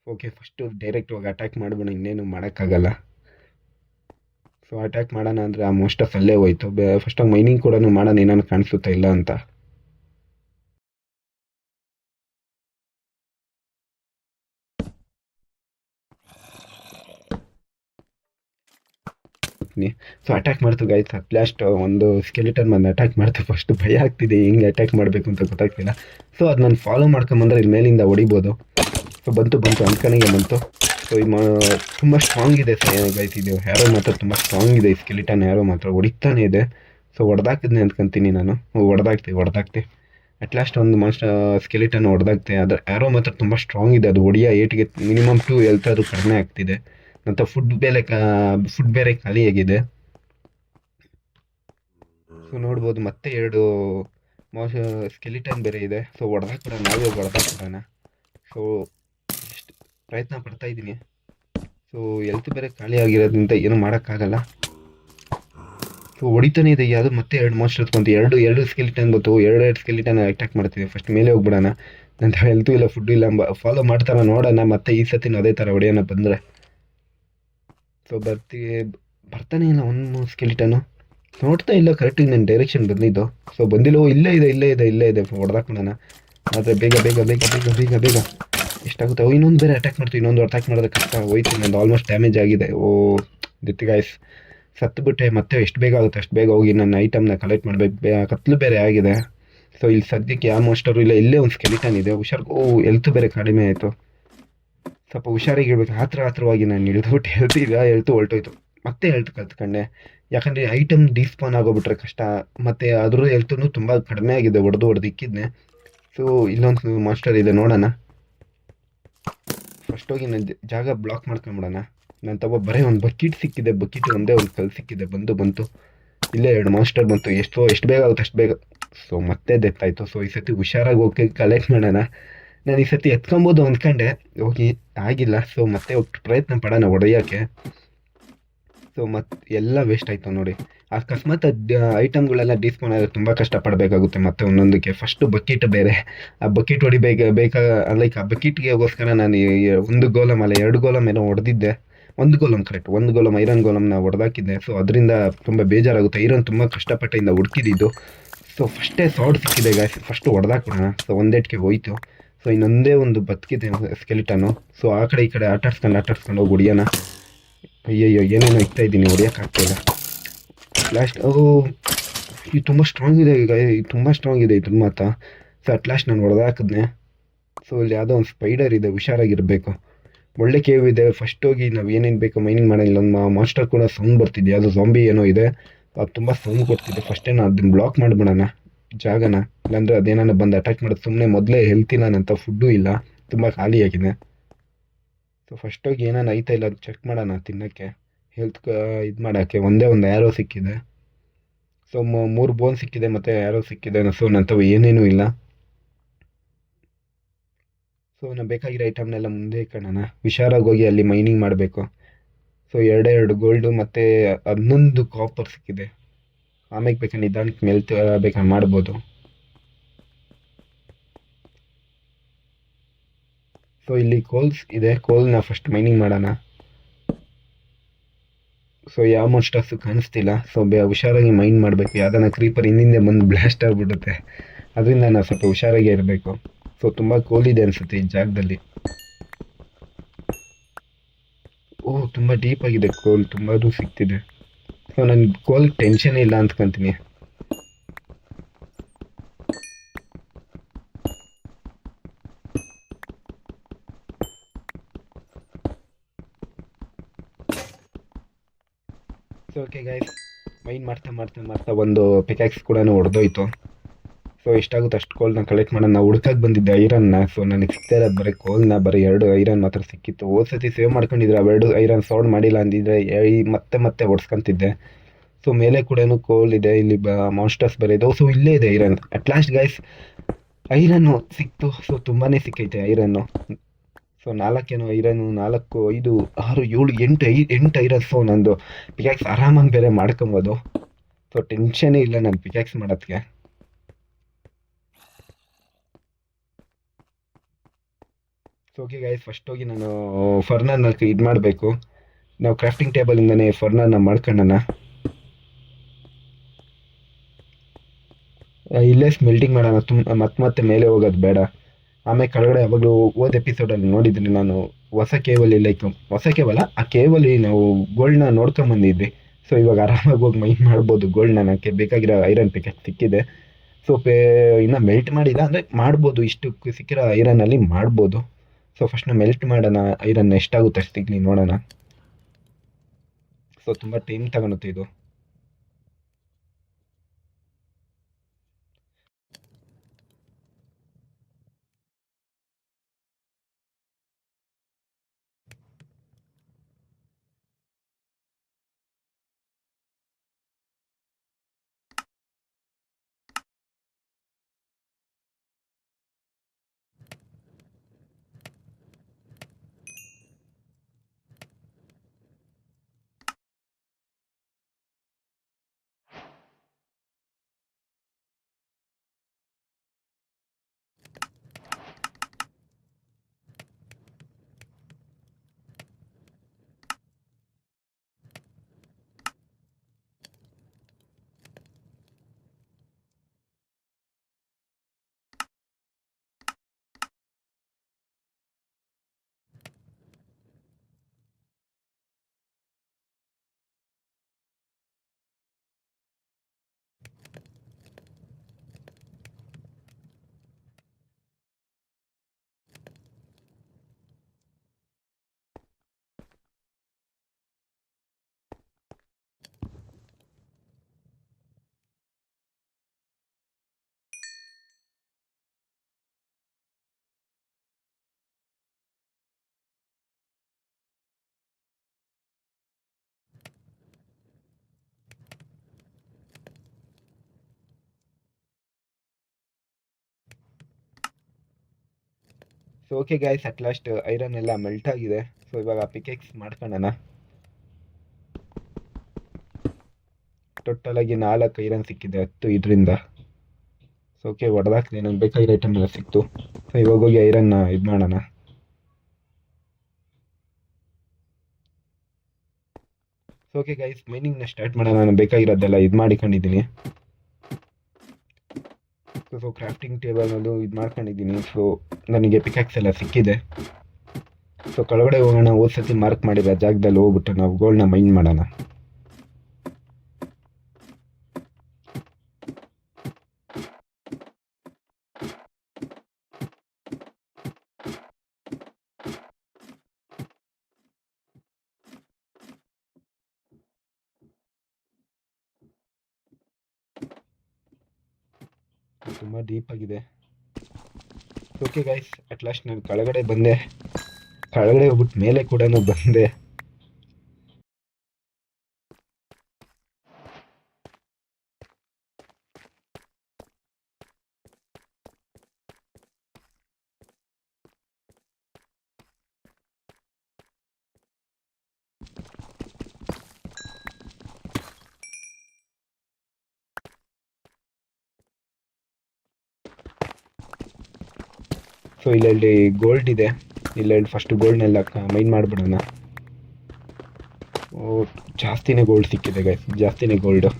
ಓಕೆ, ಫಸ್ಟು ಡೈರೆಕ್ಟ್ ಹೋಗಿ ಅಟ್ಯಾಕ್ ಮಾಡ್ಬೋಣ, ಇನ್ನೇನು ಮಾಡೋಕ್ಕಾಗಲ್ಲ. ಸೊ ಅಟ್ಯಾಕ್ ಮಾಡೋಣ ಅಂದರೆ ಆ ಮಾಸ್ಟರ್ಸ್ ಅಲ್ಲೇ ಹೋಯ್ತು. ಫಸ್ಟಾಗಿ ಮೈನಿಂಗ್ ಕೂಡ ಮಾಡೋಣ, ಏನಾನು ಕಾಣಿಸುತ್ತಾ ಇಲ್ಲ ಅಂತ. ಸೊ ಅಟ್ಯಾಕ್ ಮಾಡ್ತು ಗೈಸ್. ಅಟ್ ಲಾಸ್ಟ್ ಒಂದು ಸ್ಕೆಲಿಟನ್ ಬಂದು ಅಟ್ಯಾಕ್ ಮಾಡ್ತು. ಫಸ್ಟ್ ಭಯ ಆಗ್ತಿದೆ, ಹೆಂಗೆ ಅಟ್ಯಾಕ್ ಮಾಡಬೇಕು ಅಂತ ಗೊತ್ತಾಗ್ತಿಲ್ಲ. ಸೊ ಅದು ನಾನು ಫಾಲೋ ಮಾಡ್ಕೊಂಬಂದ್ರೆ ಇಲ್ಲಿ ಮೇಲಿಂದ ಹೊಡಿಬೋದು. ಸೊ ಬಂತು ಅಂದ್ಕಣಿಗೆ ಬಂತು. ಸೊ ತುಂಬ ಸ್ಟ್ರಾಂಗ್ ಇದೆ ಗೈಸ್, ಇದು ಹ್ಯಾರೋ ಮಾತ್ರ ತುಂಬ ಸ್ಟ್ರಾಂಗ್ ಇದೆ. ಈ ಸ್ಕೆಲಿಟನ್ ಹ್ಯಾರೋ ಮಾತ್ರ ಹೊಡಿತಾನೆ ಇದೆ. ಸೊ ಹೊಡೆದಾಕಿದ್ನೆ ಅಂದ್ಕೊಂತೀನಿ ನಾನು, ಹೊಡೆದಾಕ್ತೆ ಅಟ್ ಲಾಸ್ಟ್ ಒಂದು ಸ್ಕೆಲಿಟನ್ ಹೊಡೆದಾಕ್ತೆ. ಅದರ ಹ್ಯಾರೋ ಮಾತ್ರ ತುಂಬ ಸ್ಟ್ರಾಂಗ್ ಇದೆ, ಅದು ಹೊಡಿಯೋ ಏಟಿಗೆ ಮಿನಿಮಮ್ 2 ಹೆಲ್ತ್ ಅದು ಕಡಿಮೆ ಆಗ್ತಿದೆ. ಮತ್ತು ಫುಡ್ ಬೇರೆ ಖಾಲಿಯಾಗಿದೆ. ಸೊ ನೋಡ್ಬೋದು, ಮತ್ತೆ 2 ಸ್ಕೆಲಿಟನ್ ಬೇರೆ ಇದೆ. ಸೊ ನಾವೇ ಹೊಡೆದಾಕ್ಬಿಡೋಣ. ಸೊ ಪ್ರಯತ್ನ ಪಡ್ತಾ ಇದ್ದೀನಿ. ಸೊ ಹೆಲ್ತ್ ಬೇರೆ ಖಾಲಿ ಆಗಿರೋದ್ರಿಂದ ಏನೂ ಮಾಡೋಕ್ಕಾಗಲ್ಲ. ಸೊ ಹೊಡಿತಾನೆ ಇದೆ. ಯಾವುದು ಮತ್ತೆ 2 ಮಾಸ್ಟರ್ಸ್ ಬಂತು, ಎರಡು ಸ್ಕೆಲಿಟನ್ ಬಂತು. 2 ಸ್ಕೆಲಿಟನ್ ಅಟ್ಯಾಕ್ ಮಾಡ್ತಿದೆ. ಫಸ್ಟ್ ಮೇಲೆ ಹೋಗ್ಬಿಡೋಣ, ನನ್ನ ಹೆಲ್ತು ಇಲ್ಲ, ಫುಡ್ಡು ಇಲ್ಲ. ಫಾಲೋ ಮಾಡ್ತಾರ ನೋಡೋಣ, ಮತ್ತೆ ಈ ಸತಿನೂ ಅದೇ ಥರ ಹೊಡೆಯೋಣ ಬಂದರೆ. ಸೊ ಬರ್ತಾನೆ ಇಲ್ಲ ಒಂದು ಸ್ಕೆಲಿಟನು, ನೋಡ್ತಾ ಇಲ್ಲ ಕರೆಕ್ಟಿಗೆ ನನ್ನ ಡೈರೆಕ್ಷನ್ ಬಂದಿದ್ದು. ಸೊ ಬಂದಿಲ್ಲ, ಇಲ್ಲೇ ಇದೆ ಹೊಡೆದಾಕೋಣ. ಆದರೆ ಬೇಗ ಎಷ್ಟಾಗುತ್ತೆ. ಇನ್ನೊಂದು ಬೇರೆ ಅಟ್ಯಾಕ್ ಮಾಡ್ತೀವಿ, ಇನ್ನೊಂದು ಅಟ್ಯಾಕ್ ಮಾಡೋದು ಕಷ್ಟ ಹೋಯ್ತು. ನಂದು ಆಲ್ಮೋಸ್ಟ್ ಡ್ಯಾಮೇಜ್ ಆಗಿದೆ. ಗಾಯ್ಸ್ ಸತ್ತುಬಿಟ್ಟೆ. ಮತ್ತೆ ಎಷ್ಟು ಬೇಗ ಆಗುತ್ತೆ ಅಷ್ಟು ಬೇಗ ಹೋಗಿ ನನ್ನ ಐಟಮ್ನ ಕಲೆಕ್ಟ್ ಮಾಡಬೇಕು. ಕತ್ಲು ಬೇರೆ ಆಗಿದೆ. ಸೊ ಇಲ್ಲಿ ಸದ್ಯಕ್ಕೆ ಯಾವ ಮಾಸ್ಟರು ಇಲ್ಲ, ಇಲ್ಲೇ ಒಂದು ಸ್ಕೆಲಿಟನ್ ಇದೆ. ಹೆಲ್ತ್ ಬೇರೆ ಕಡಿಮೆ ಆಯಿತು. ಸ್ವಲ್ಪ ಹುಷಾರಾಗಿರ್ಬೇಕು. ಹತ್ರವಾಗಿ ನಾನು ಹಿಡಿದ್ಬಿಟ್ಟು ಹೆಲ್ತ್ ಹೊಲ್ಟೋಯ್ತು. ಮತ್ತೆ ಹೆಲ್ತ್ ಕಲ್ತ್ಕೊಂಡೆ, ಯಾಕಂದರೆ ಐಟಮ್ ಡಿಸ್ಪಾನ್ ಆಗೋಗ್ಬಿಟ್ರೆ ಕಷ್ಟ. ಮತ್ತು ಅದ್ರ ಹೆಲ್ತೂ ತುಂಬ ಕಡಿಮೆ ಆಗಿದೆ, ಹೊಡೆದು ಇಕ್ಕಿದ್ನೆ. ಸೊ ಇಲ್ಲೊಂದು ಮಾಸ್ಟರ್ ಇದೆ, ನೋಡೋಣ. ಫಸ್ಟೋಗಿ ನನ್ನ ಜಾಗ ಬ್ಲಾಕ್ ಮಾಡ್ಕೊಂಬಿಡೋಣ. ನನ್ನ ಬರೀ ಒಂದು ಬಕೆಟ್ ಸಿಕ್ಕಿದೆ, ಒಂದೇ ಒಂದು ಕಲ್ಲು ಸಿಕ್ಕಿದೆ. ಬಂತು ಇಲ್ಲೇ 2 ಮಾಸ್ಟರ್ ಬಂತು. ಎಷ್ಟು ಬೇಗ ಆಗುತ್ತೆ ಅಷ್ಟು ಬೇಗ. ಸೊ ಮತ್ತೆ ಡೆತ್ ಆಯಿತು. ಸೊ ಈ ಸತಿ ಹುಷಾರಾಗಿ ಹೋಗಿ ಕಲೆಕ್ಟ್ ಮಾಡೋಣ. ನಾನು ಈ ಸತಿ ಎತ್ಕೊಬೋದು ಅಂದ್ಕೊಂಡೆ, ಹೋಗಿ ಆಗಿಲ್ಲ. ಸೊ ಮತ್ತೆ ಪ್ರಯತ್ನ ಪಡೋಣ ಹೊಡೆಯೋಕ್ಕೆ. ಸೊ ಎಲ್ಲ ವೇಸ್ಟ್ ಆಯಿತು ನೋಡಿ. ಅಕಸ್ಮಾತ್ ಐಟಮ್ಗಳೆಲ್ಲ ಡಿಸ್ಪೋನ್ ಆದರೆ ತುಂಬ ಕಷ್ಟಪಡಬೇಕಾಗುತ್ತೆ ಮತ್ತೆ ಒಂದೊಂದಕ್ಕೆ. ಫಸ್ಟು ಬಕೆಟ್ ಬೇರೆ, ಆ ಬಕೆಟ್ ಲೈಕ್ ಆ ಬಕೆಟ್ಗೆಗೋಸ್ಕರ ನಾನು ಒಂದು ಗೋಲಮ್ ಅಲ್ಲ 2 ಗೋಲಮ್ ಏನೋ ಹೊಡೆದಿದ್ದೆ. ಒಂದು ಗೋಲಮ್ ಕರೆಕ್ಟ್, ಒಂದು ಗೋಲಮ್ ಐರನ್ ಗೋಲಮ್ನ ಹೊಡೆದಾಕಿದ್ದೆ. ಸೊ ಅದರಿಂದ ತುಂಬ ಬೇಜಾರಾಗುತ್ತೆ. ಐರನ್ ತುಂಬ ಕಷ್ಟಪಟ್ಟಿಂದ ಹುಡುಕಿದ್ದು. ಸೊ ಫಸ್ಟೇ ಸಾಡ್ ಸಿಕ್ಕಿದೆ ಗಾಯ್ಸ್, ಫಸ್ಟು ಹೊಡೆದಾಕ್ಬಿಡೋಣ. ಸೊ ಒಂದೇಟ್ಗೆ ಹೋಯ್ತು. ಸೊ ಇನ್ನೊಂದೇ ಒಂದು ಬದುಕಿದೆ ಸ್ಕೆಲಿಟನ್ನು. ಸೊ ಆ ಕಡೆ ಈ ಕಡೆ ಆಟಾಡ್ಸ್ಕೊಂಡು ಹೋಗಿ ಹೊಡಿಯೋಣ. ಅಯ್ಯಯ್ಯೋ ಏನೇನೋ ಇಕ್ತಾ ಇದ್ದೀನಿ, ಹೊಡಿಯೋಕ್ಕಾಗ್ತಿಲ್ಲ. ಲಾಸ್ಟ್ ಇದು ತುಂಬ ಸ್ಟ್ರಾಂಗ್ ಇದೆ ಈಗ, ಇದು ತುಂಬ ಸ್ಟ್ರಾಂಗ್ ಇದೆ ಇದ್ರ ಮಾತ್ರ. ಸೊ ಅಟ್ ಲಾಸ್ಟ್ ನಾನು ಹೊಡೆದಾಕಿದ್ನೆ. ಸೊ ಇಲ್ಲಿ ಯಾವುದೋ ಒಂದು ಸ್ಪೈಡರ್ ಇದೆ, ಹುಷಾರಾಗಿರಬೇಕು. ಒಳ್ಳೆ ಕೇವ್ ಇದೆ. ಫಸ್ಟ್ ಹೋಗಿ ನಾವು ಏನೇನು ಬೇಕೋ ಮೈನಿಂಗ್ ಮಾಡೋಂಗಿಲ್ಲ. ಒಂದು ಮಾಸ್ಟರ್ ಕೂಡ ಸೌಂಡ್ ಬರ್ತಿದ್ದೆ, ಯಾವುದೋ ಝಾಂಬಿ ಏನೋ ಇದೆ, ಅದು ತುಂಬ ಸೌಂಡ್ ಕೊಡ್ತಿದ್ದೆ. ಫಸ್ಟೇ ನಾನು ಅದನ್ನ ಬ್ಲಾಕ್ ಮಾಡಿಬಿಡೋಣ ಜಾಗನ, ಇಲ್ಲಾಂದರೆ ಅದೇನಾನ ಬಂದು ಅಟ್ಯಾಕ್ ಮಾಡೋದು. ಸುಮ್ಮನೆ ಮೊದಲೇ ಹೆಲ್ತಿಲ್ಲ ನಂತ, ಫುಡ್ಡೂ ಇಲ್ಲ, ತುಂಬ ಖಾಲಿಯಾಗಿದೆ. ಸೊ ಫಸ್ಟ್ ಹೋಗಿ ಏನಾನ ಐತಾ ಇಲ್ಲ ಅದು ಚೆಕ್ ಮಾಡೋಣ ತಿನ್ನೋಕ್ಕೆ, ಹೆಲ್ತ್ ಇದು ಮಾಡೋಕ್ಕೆ. ಒಂದೇ ಒಂದು ಆ್ಯರೋ ಸಿಕ್ಕಿದೆ. ಸೊ 3 ಬೋನ್ ಸಿಕ್ಕಿದೆ ಮತ್ತು ಆ್ಯರೋ ಸಿಕ್ಕಿದೆ. ಸೊ ನಂತವು ಏನೇನೂ ಇಲ್ಲ. ಸೊ ನಾವು ಬೇಕಾಗಿರೋ ಐಟಮ್ನೆಲ್ಲ ಮುಂದೆ ಇಟ್ಕೊಳ್ಳೋಣ. ಹುಷಾರಾಗಿ ಹೋಗಿ ಅಲ್ಲಿ ಮೈನಿಂಗ್ ಮಾಡಬೇಕು. ಸೊ 2 ಗೋಲ್ಡು ಮತ್ತು 11 ಕಾಪರ್ ಸಿಕ್ಕಿದೆ. ಆಮೇಲೆ ಬೇಕಾದ್ರೆ ನಿಧಾನಕ್ಕೆ ಬೇಕಾದ್ರೆ ಮಾಡ್ಬೋದು. ಸೊ ಇಲ್ಲಿ ಕೋಲ್ಸ್ ಇದೆ, ಕೋಲ್ನ ಫಸ್ಟ್ ಮೈನಿಂಗ್ ಮಾಡೋಣ. ಸೊ ಯಾವ ಮಾನ್ಸ್ಟರ್ಸು ಕಾಣಿಸ್ತಿಲ್ಲ. ಸೊ ಹುಷಾರಾಗಿ ಮೈನ್ ಮಾಡಬೇಕು. ಯಾವ್ದಾನ ಕ್ರೀಪರ್ ಹಿಂದಿಂದೆ ಬಂದು ಬ್ಲಾಸ್ಟ್ ಆಗಿಬಿಡುತ್ತೆ, ಅದರಿಂದ ನಾವು ಸ್ವಲ್ಪ ಹುಷಾರಾಗಿ ಇರಬೇಕು. ಸೊ ತುಂಬ ಕೋಲ್ ಇದೆ ಅನಿಸುತ್ತೆ ಈ ಜಾಗದಲ್ಲಿ. ಓಹ್ ತುಂಬ ಡೀಪ್ ಆಗಿದೆ ಕೋಲ್, ತುಂಬಾದು ಸಿಗ್ತಿದೆ. ಸೊ ನನಗೆ ಕೋಲ್ ಟೆನ್ಷನ್ ಇಲ್ಲ ಅಂದ್ಕೊಂತೀನಿ. ಸೊ ಓಕೆ ಗೈಸ್, ಮೈನ್ ಮಾಡ್ತಾ ಒಂದು ಪಿಕ್ಯಾಕ್ಸ್ ಕೂಡ ಹೊಡೆದೋಯ್ತು. ಸೊ ಎಷ್ಟಾಗುತ್ತೆ ಅಷ್ಟು ಕೋಲ್ನ ಕಲೆಕ್ಟ್ ಮಾಡೋಣ. ನಾವು ಹುಡ್ಕಕ್ಕೆ ಬಂದಿದ್ದೆ ಐರನ್ನ. ಸೊ ನನಗೆ ಸಿಗ್ತಾ ಇರೋದು ಬರೀ ಕೋಲ್ನ, ಬರೀ 2 ಐರನ್ ಮಾತ್ರ ಸಿಕ್ಕಿತ್ತು. ಹೋದ ಸತಿ ಸೇವ್ ಮಾಡ್ಕೊಂಡಿದ್ರೆ 2 ಐರನ್ ಸೌಂಡ್ ಮಾಡಿಲ್ಲ ಅಂದಿದ್ರೆ ಮತ್ತೆ ಹೊಡ್ಸ್ಕೊಂತಿದ್ದೆ. ಸೊ ಮೇಲೆ ಕೂಡ ಕೋಲ್ ಇದೆ, ಇಲ್ಲಿ ಮಾನ್ಸ್ಟರ್ಸ್ ಬೇರೆ ಇದೆ. ಸೊ ಇಲ್ಲೇ ಇದೆ iron. At last guys iron ಸಿಕ್ತು. ಸೊ ತುಂಬಾ ಸಿಕ್ಕೈತೆ iron. So 4 iron, 4, 5, 6, 7, 8 iron. So ನಂದು ಪಿಕ್ಯಾಕ್ಸ್ ಆರಾಮಾಗಿ ಬೇರೆ ಮಾಡ್ಕೊಬೋದು. ಸೊ ಟೆನ್ಷನೇ ಇಲ್ಲ ನಾನು ಪಿಕ್ಯಾಕ್ಸ್ ಮಾಡೋದಕ್ಕೆ. ಸೊ ಓಕೆ ಗೈಸ್, ಫಸ್ಟ್ ಹೋಗಿ ನಾನು ಫರ್ನನ್ನ ಇದು ಮಾಡಬೇಕು. ನಾವು ಕ್ರಾಫ್ಟಿಂಗ್ ಟೇಬಲಿಂದನೇ ಫರ್ನನ್ನ ಮಾಡ್ಕೊಳ್ಳೋಣ. ಇಲ್ಲೇ ಸ್ಮೆಲ್ಟಿಂಗ್ ಮಾಡೋಣ, ಮತ್ತೆ ಮೇಲೆ ಹೋಗೋದು ಬೇಡ. ಆಮೇಲೆ ಕೆಳಗಡೆ ಯಾವಾಗಲೂ ಹೋದ ಎಪಿಸೋಡಲ್ಲಿ ನೋಡಿದ್ರಿ ನಾನು, ಹೊಸ ಕೇವಲ್ಲಿ ಲೈಕ್ ಹೊಸ ಕೇವಲ ಆ ಕೇವಲ್ಲಿ ನಾವು ಗೋಲ್ಡ್ನ ನೋಡ್ಕೊಂಬಂದಿದ್ವಿ. ಸೊ ಇವಾಗ ಆರಾಮಾಗಿ ಹೋಗಿ ಮೈನ್ ಮಾಡ್ಬೋದು ಗೋಲ್ಡ್ನ. ನನಗೆ ಬೇಕಾಗಿರೋ ಐರನ್ ಪಿಕೆಟ್ ಸಿಕ್ಕಿದೆ. ಸೊ ಇನ್ನೂ ಮೆಲ್ಟ್ ಮಾಡಿಲ್ಲ, ಅಂದರೆ ಮಾಡ್ಬೋದು. ಇಷ್ಟು ಸಿಕ್ಕಿರೋ ಐರನ್ನಲ್ಲಿ ಮಾಡ್ಬೋದು. ಸೊ ಫಸ್ಟ್ ನಾವು ಮೆಲ್ಟ್ ಮಾಡೋಣ ಐರನ್, ಎಷ್ಟಾಗುತ್ತೆ ಅಷ್ಟು ಸಿಗಲಿ ನೋಡೋಣ. ಸೊ ತುಂಬ ಟೈಮ್ ತಗೊಳುತ್ತೆ ಇದು. So okay guys, at last iron ಎಲ್ಲ ಮೆಲ್ಟ್ ಆಗಿದೆ. ಸೊ ಇವಾಗ ಪಿಕೆಕ್ಸ್ ಮಾಡ್ಕೊಳ್ಳೋಣ. ಟೋಟಲ್ ಆಗಿ 4 ಐರನ್ ಸಿಕ್ಕಿದೆ 10 ಇದರಿಂದ. ಸೊ ಓಕೆ ಹೊಡೆದಾಕ್ದೆ, ನಂಗೆ ಬೇಕಾಗಿರೋ ಐಟಮ್ ಎಲ್ಲ ಸಿಕ್ತು. ಸೊ ಇವಾಗ ಹೋಗಿ ಐರನ್ನ ಇದು ಮಾಡೋಣ. ಸೊ ಓಕೆ ಗೈಸ್, ಮೈನಿಂಗ್ನ ಸ್ಟಾರ್ಟ್ ಮಾಡೋಣ. ನಾನು ಬೇಕಾಗಿರೋದೆಲ್ಲ ಇದು ಮಾಡಿಕೊಂಡಿದ್ದೀನಿ. ಸೊ ಕ್ರಾಫ್ಟಿಂಗ್ ಟೇಬಲ್ನಲ್ಲೂ ಇದು ಮಾಡ್ಕೊಂಡಿದ್ದೀನಿ. ಸೊ ನನಗೆ ಪಿಕ್ಯಾಕ್ಸ್ ಎಲ್ಲ ಸಿಕ್ಕಿದೆ. ಸೊ ಕೆಳಗಡೆ ಹೋಗೋಣ. ಸತಿ ಮಾರ್ಕ್ ಮಾಡಿರೋ ಜಾಗದಲ್ಲಿ ಹೋಗ್ಬಿಟ್ಟು ನಾವು ಗೋಲ್ಡ್ನ ಮೈನ್ ಮಾಡೋಣ. ತುಂಬ ಡೀಪ್ ಆಗಿದೆ. ಓಕೆ ಗೈಸ್, ಅಟ್ ಲಾಸ್ಟ್ ನಾನು ಕೆಳಗಡೆ ಬಂದೆ. ಕೆಳಗಡೆ ಹೋಗ್ಬಿಟ್ಟು ಮೇಲೆ ಕೂಡ ಬಂದೆ. ಸೊ ಇಲ್ಲೆರಡು ಗೋಲ್ಡ್ ಇದೆ. ಇಲ್ಲೆರಡು ಫಸ್ಟ್ ಗೋಲ್ಡ್ನೆಲ್ಲ ಮೈನ್ ಮಾಡಿಬಿಡೋಣ. ಓ ಜಾಸ್ತಿನೇ ಗೋಲ್ಡ್ ಸಿಕ್ಕಿದೆ ಗೈಸ್, ಜಾಸ್ತಿನೇ ಗೋಲ್ಡು.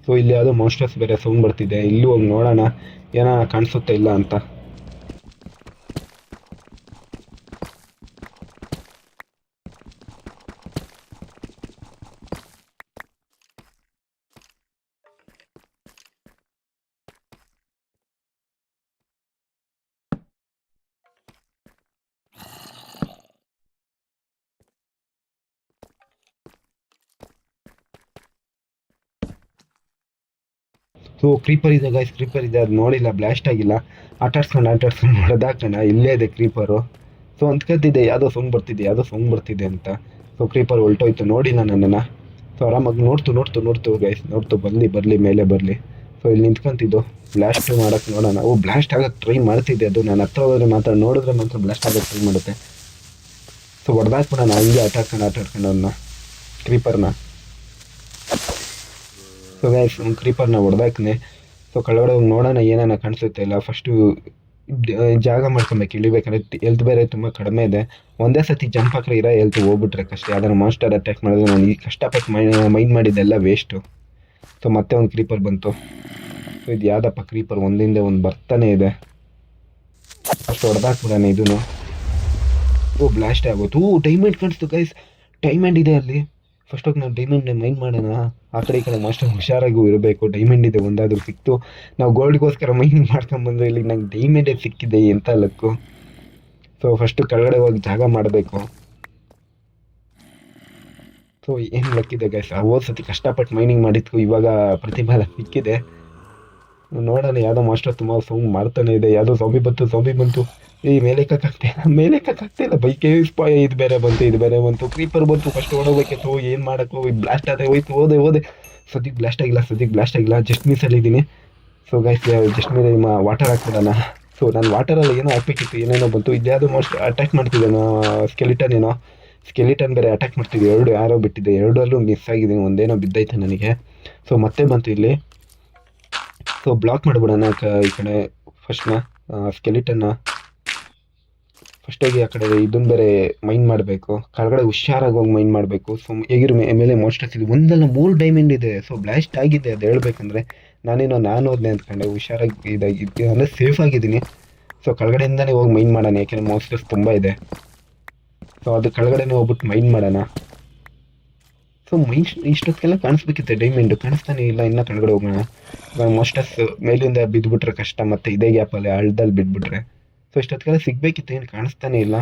ಸೊ ಇಲ್ಲಿ ಯಾವುದೋ ಮಾನ್ಸ್ಟರ್ಸ್ ಬೇರೆ ಸೌಂಡ್ ಬರ್ತಿದೆ. ಇಲ್ಲೂ ಹೋಗಿ ನೋಡೋಣ ಏನಾರ ಕಾಣಿಸುತ್ತಾ ಇಲ್ಲ ಅಂತ. ಸೊ ಕ್ರೀಪರ್ ಇದೆ ಗೈಸ್, ಕ್ರೀಪರ್ ಇದೆ. ಅದು ನೋಡಿಲ್ಲ, ಬ್ಲಾಸ್ಟ್ ಆಗಿಲ್ಲ. ಆಟಾಡ್ಸ್ಕೊಂಡು ಹೊಡೆದಾಕೋಣ. ಇಲ್ಲೇ ಇದೆ ಕ್ರೀಪರು. ಸೊ ಅಂದ್ಕೊತಿದ್ದೆ ಯಾವುದೋ ಸೌಂಡ್ ಬರ್ತಿದೆ ಅಂತ. ಸೊ ಕ್ರೀಪರ್ ಹೊಲ್ಟೋಯ್ತು, ನೋಡಿಲ್ಲ ನನ್ನನ್ನು. ಸೊ ಆರಾಮಾಗಿ ನೋಡ್ತು ಗೈಸ್, ಬರಲಿ ಮೇಲೆ ಬರಲಿ. ಸೊ ಇಲ್ಲಿ ನಿಂತ್ಕೊಂತಿದ್ದು ಬ್ಲಾಸ್ಟ್ ಮಾಡೋಕ್ಕೆ ನೋಡೋಣ. ಬ್ಲಾಸ್ಟ್ ಆಗೋಕ್ಕೆ ಟ್ರೈ ಮಾಡ್ತಿದ್ದೆ. ಅದು ನಾನು ಹತ್ರ ಹೋದ್ರೆ ಮಾತ್ರ, ನೋಡಿದ್ರೆ ಮಾತ್ರ ಬ್ಲಾಸ್ಟ್ ಆಗೋಕ್ಕೆ ಟ್ರೈ ಮಾಡುತ್ತೆ. ಸೊ ಹೊಡೆದಾಕ್ಬಿಡೋಣ ಹಂಗೆ ಆಟಾಡ್ಕೊಂಡು ಅವನ್ನ ಕ್ರೀಪರ್ನ. ಸೊ ಗೈಸ್ ಕ್ರೀಪರ್ನ ಹೊಡೆದಾಕ್ನೆ. ಸೊ ಕೆಳಗಡೆ ಹೋಗಿ ನೋಡೋಣ ಏನಾನ ಕಾಣಿಸುತ್ತೆ ಇಲ್ಲ. ಫಸ್ಟು ಜಾಗ ಮಾಡ್ಕೊಬೇಕು ಇಳಿಬೇಕಂದ್ರೆ. ಹೆಲ್ತ್ ಬೇರೆ ತುಂಬ ಕಡಿಮೆ ಇದೆ. ಒಂದೇ ಸತಿ ಜಂಪ್ ಹಾಕ್ರೆ ಇರೋ ಹೆಲ್ತ್ ಹೋಗ್ಬಿಟ್ರೆ ಕಷ್ಟ. ಯಾವ್ದಾರು ಮಾಸ್ಟರ್ ಅಟ್ಯಾಕ್ ಮಾಡಿದ್ರೆ ನಾನು ಈ ಕಷ್ಟಪಟ್ಟು ಮೈನ್ ಮಾಡಿದ್ದೆಲ್ಲ ವೇಸ್ಟು. ಸೊ ಮತ್ತೆ ಒಂದು ಕ್ರೀಪರ್ ಬಂತು. ಸೊ ಇದು ಯಾವುದಪ್ಪ ಕ್ರೀಪರ್, ಒಂದಿಂದ ಒಂದು ಬರ್ತಾನೆ ಇದೆ. ಅಷ್ಟು ಹೊಡೆದಾಕ್ಬಿಡೋಣ ಇದನ್ನು. ಬ್ಲಾಸ್ಟ್ ಆಗೋದು. ಡೈಮಂಡ್ ಕಾಣಿಸ್ತು ಗೈಸ್, ಡೈಮಂಡ್ ಇದೆ ಅಲ್ಲಿ. ಫಸ್ಟ್ ಹೋಗಿ ನಾವು ಡೈಮಂಡ್ ಮೈನ್ ಮಾಡೋಣ. ಆ ಕಡೆ ಈ ಕಡೆ ಮಾಸ್ಟರ್ ಹುಷಾರಾಗೂ ಇರಬೇಕು. ಡೈಮಂಡ್ ಇದೆ, ಒಂದಾದ್ರೂ ಸಿಕ್ತು. ನಾವು ಗೋಲ್ಡ್ಗೋಸ್ಕರ ಮೈನಿಂಗ್ ಮಾಡ್ಕೊಂಡ್ಬಂದ್ರೆ ಇಲ್ಲಿ ನಂಗೆ ಡೈಮಂಡೇ ಸಿಕ್ಕಿದೆ, ಎಂಥ ಲಕ್ಕು. ಸೊ ಫಸ್ಟು ಕೆಳಗಡೆ ಹೋಗಿ ಜಾಗ ಮಾಡಬೇಕು. ಸೊ ಏನು ಲಕ್ಕಿದೆ ಗೈಸ್, ಹೋದ ಸತಿ ಕಷ್ಟಪಟ್ಟು ಮೈನಿಂಗ್ ಮಾಡಿದ್ಕು ಇವಾಗ ಪ್ರತಿಫಲ ಸಿಕ್ಕಿದೆ. ನೋಡೋಣ. ಯಾವುದೋ ಮಾಸ್ಟರ್ ತುಂಬ ಸೌಂಡ್ ಮಾಡ್ತಾನೆ ಇದೆ. ಯಾವುದೋ ಝಾಂಬಿ ಬಂತು. ಈ ಮೇಲೆ ಕಕ್ಕಾಗ್ತಿಲ್ಲ ಬೈಕೆ. ಇದು ಬೇರೆ ಬಂತು. ಕ್ರೀಪರ್ ಬಂತು. ಫಸ್ಟ್ ಓಡೋಬೇಕಿತ್ತು. ಏನು ಮಾಡೋಕ್ಕೋ ಬ್ಲಾಸ್ಟ್ ಆದರೆ ಹೋದೆ. ಸದ್ಯಕ್ಕೆ ಬ್ಲಾಸ್ಟ್ ಆಗಿಲ್ಲ. ಜಸ್ಟ್ ಮಿಸ್ಸಲ್ಲಿದ್ದೀನಿ. ಸೊ ಗೈಸ್ ಜಸ್ಟ್ ಮೇಲೆ ವಾಟರ್ ಹಾಕ್ಬಿಡೋಣ. ಸೊ ನಾನು ವಾಟರಲ್ಲಿ ಏನೋ ಹಾಕ್ಬೇಕಿತ್ತು, ಏನೇನೋ ಬಂತು. ಇದ್ಯಾವುದೋ ಮೋಸ್ಟ್ ಅಟ್ಯಾಕ್ ಮಾಡ್ತಿದ್ದಾನೋ ಸ್ಕೆಲಿಟನ್ ಬೇರೆ ಅಟ್ಯಾಕ್ ಮಾಡ್ತಿದ್ದೆ. ಯಾರೋ ಬಿಟ್ಟಿದ್ದೆ, ಎರಡಲ್ಲೂ ಮಿಸ್ ಆಗಿದ್ದೀನಿ. ಒಂದೇನೋ ಬಿದ್ದೈತೆ ನನಗೆ. ಸೊ ಮತ್ತೆ ಬಂತು ಇಲ್ಲಿ. ಸೊ ಬ್ಲಾಕ್ ಮಾಡಿಬಿಡೋಣ ಈ ಕಡೆ ಫಸ್ಟ್ನ ಸ್ಕೆಲಿಟನ್ನ. ಫಸ್ಟಾಗಿ ಆ ಕಡೆ ಇದನ್ನು ಬೇರೆ ಮೈನ್ ಮಾಡಬೇಕು. ಕೆಳಗಡೆ ಹುಷಾರಾಗಿ ಹೋಗಿ ಮೈನ್ ಮಾಡಬೇಕು. ಸೊ ಹೇಗಿರೋ ಮೇಲೆ ಮಾಸ್ಟರ್ಸ್ ಇದೆ. 3 ಡೈಮಂಡ್ ಇದೆ. ಸೊ ಬ್ಲಾಸ್ಟ್ ಆಗಿದೆ ಅದು ಹೇಳ್ಬೇಕಂದ್ರೆ. ನಾನು ಹೋದ್ನೆ ಅಂದ್ಕೊಂಡೆ. ಹುಷಾರಾಗಿ ಇದಾಗಿದ್ದು ಅಂದರೆ ಸೇಫ್ ಆಗಿದ್ದೀನಿ. ಸೊ ಕೆಳಗಡೆಯಿಂದನೇ ಹೋಗಿ ಮೈನ್ ಮಾಡೋಣ, ಯಾಕೆಂದರೆ ಮಾಸ್ಟರ್ಸ್ ತುಂಬ ಇದೆ. ಸೊ ಅದು ಕೆಳಗಡೆನೇ ಹೋಗ್ಬಿಟ್ಟು ಮೈನ್ ಮಾಡೋಣ. ಸೊ ಇಷ್ಟೊತ್ತಿಗೆಲ್ಲ ಕಾಣಿಸ್ಬೇಕಿತ್ತು ಡೈಮಂಡು, ಕಾಣಿಸ್ತಾನೆ ಇಲ್ಲ. ಇನ್ನೂ ಕೆಳಗಡೆ ಹೋಗೋಣ. ಮಾಸ್ಟರ್ಸ್ ಮೇಲಿಂದ ಬಿದ್ದುಬಿಟ್ರೆ ಕಷ್ಟ, ಮತ್ತು ಇದೇ ಗ್ಯಾಪಲ್ಲಿ ಹಳ್ಳದಲ್ಲಿ ಬಿದ್ದುಬಿಟ್ರೆ. ಸೊ ಇಷ್ಟೊತ್ತಿಗೆಲ್ಲ ಸಿಗಬೇಕಿತ್ತು, ಏನು ಕಾಣಿಸ್ತಾನೆ ಇಲ್ಲ.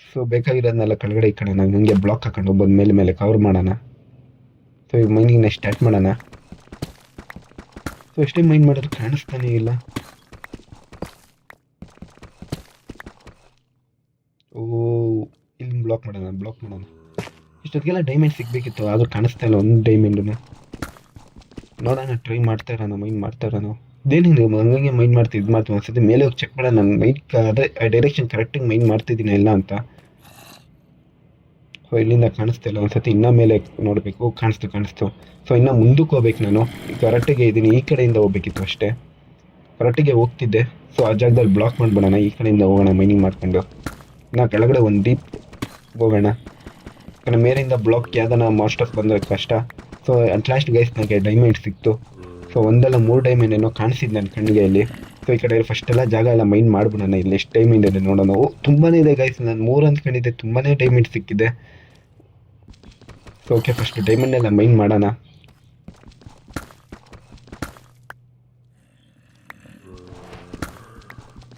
ಸೊ ಬೇಕಾಗಿರೋದನ್ನೆಲ್ಲ ಕೆಳಗಡೆ ಈ ಕಡೆ ನಾವು ಹಂಗೆ ಬ್ಲಾಕ್ ಹಾಕೊಂಡು ಹೋಗ್ಬೋದು. ಮೇಲೆ ಕವರ್ ಮಾಡೋಣ. ಸೊ ಈಗ ಮೈನಿಂಗ್ನ ಸ್ಟಾರ್ಟ್ ಮಾಡೋಣ. ಸೊ ಎಷ್ಟೇ ಮೈನ್ ಮಾಡೋದು ಕಾಣಿಸ್ತಾನೆ ಇಲ್ಲ. ಇಲ್ಲಿ ಬ್ಲಾಕ್ ಮಾಡೋಣ. ಇಷ್ಟೊತ್ತಿಗೆಲ್ಲ ಡೈಮಂಡ್ ಸಿಗಬೇಕಿತ್ತು, ಆದರೂ ಕಾಣಿಸ್ತಾ ಇಲ್ಲ ಒಂದು ಡೈಮಂಡನ್ನು. ನೋಡೋಣ, ಟ್ರೈ ಮೈನ್ ಮಾಡ್ತಾ ಇರೋಣ. ಇದೇನಿದೆ ಹಂಗೆ ಮೈನ್ ಮಾಡ್ತೀವಿ ಒಂದ್ಸತಿ ಮೇಲೆ ಹೋಗಿ ಚೆಕ್ ಮಾಡೋಣ. ನಾನು ಅದೇ ಡೈರೆಕ್ಷನ್ ಕರೆಕ್ಟಾಗಿ ಮೈನ್ ಮಾಡ್ತಿದ್ದೀನಿ ಇಲ್ಲ ಅಂತ. ಇಲ್ಲಿಂದ ಕಾಣಿಸ್ತಾ ಇಲ್ಲ, ಒಂದ್ಸತಿ ಇನ್ನೂ ಮೇಲೆ ನೋಡಬೇಕು. ಕಾಣಿಸ್ತು. ಸೊ ಇನ್ನೂ ಮುಂದಕ್ಕೆ ಹೋಗ್ಬೇಕು ನಾನು. ಕರೆಕ್ಟಿಗೆ ಇದ್ದೀನಿ, ಈ ಕಡೆಯಿಂದ ಹೋಗ್ಬೇಕಿತ್ತು ಅಷ್ಟೇ. ಕರೆಕ್ಟಿಗೆ ಹೋಗ್ತಿದ್ದೆ. ಸೊ ಆ ಜಾಗದಲ್ಲಿ ಬ್ಲಾಕ್ ಮಾಡಿಬಿಡೋಣ, ಈ ಕಡೆಯಿಂದ ಹೋಗೋಣ ಮೈನಿಂಗ್ ಮಾಡ್ಕೊಂಡು. ನಾ ಕೆಳಗಡೆ ಒಂದು ಡೀಪ್ ಹೋಗೋಣ, ಯಾಕಂದರೆ ಮೇಲಿಂದ ಬ್ಲಾಕ್ ಯಾವ್ದಾನ ಮಾಸ್ಟರ್ಸ್ ಬಂದರೆ ಕಷ್ಟ. ಸೊ ಅಟ್ ಲಾಸ್ಟ್ ಗೈಸ್ ನನಗೆ ಡೈಮಂಡ್ ಸಿಕ್ತು. ಸೊ ಒಂದಲ್ಲ 3 ಡೈಮಂಡ್ ಏನೋ ಕಾಣಿಸಿದ್ದು ನನ್ನ ಕಣ್ಣಿಗೆ ಇಲ್ಲಿ. ಸೊ ಈ ಕಡೆ ಫಸ್ಟೆಲ್ಲ ಜಾಗ ಎಲ್ಲ ಮೈನ್ ಮಾಡ್ಬಿಡೋಣ. ಇಲ್ಲಿ ಎಷ್ಟು ಡೈಮಂಡ್ ಇದೆ ನೋಡೋಣ. ತುಂಬಾ ಇದೆ ಗೈಸ್, ನಾನು 3 ಅಂದ್ಕೊಂಡಿದ್ದೆ, ತುಂಬಾ ಡೈಮಂಡ್ ಸಿಕ್ಕಿದೆ. ಸೊ ಓಕೆ, ಫಸ್ಟ್ ಡೈಮಂಡ್ ಎಲ್ಲ ಮೈನ್ ಮಾಡೋಣ.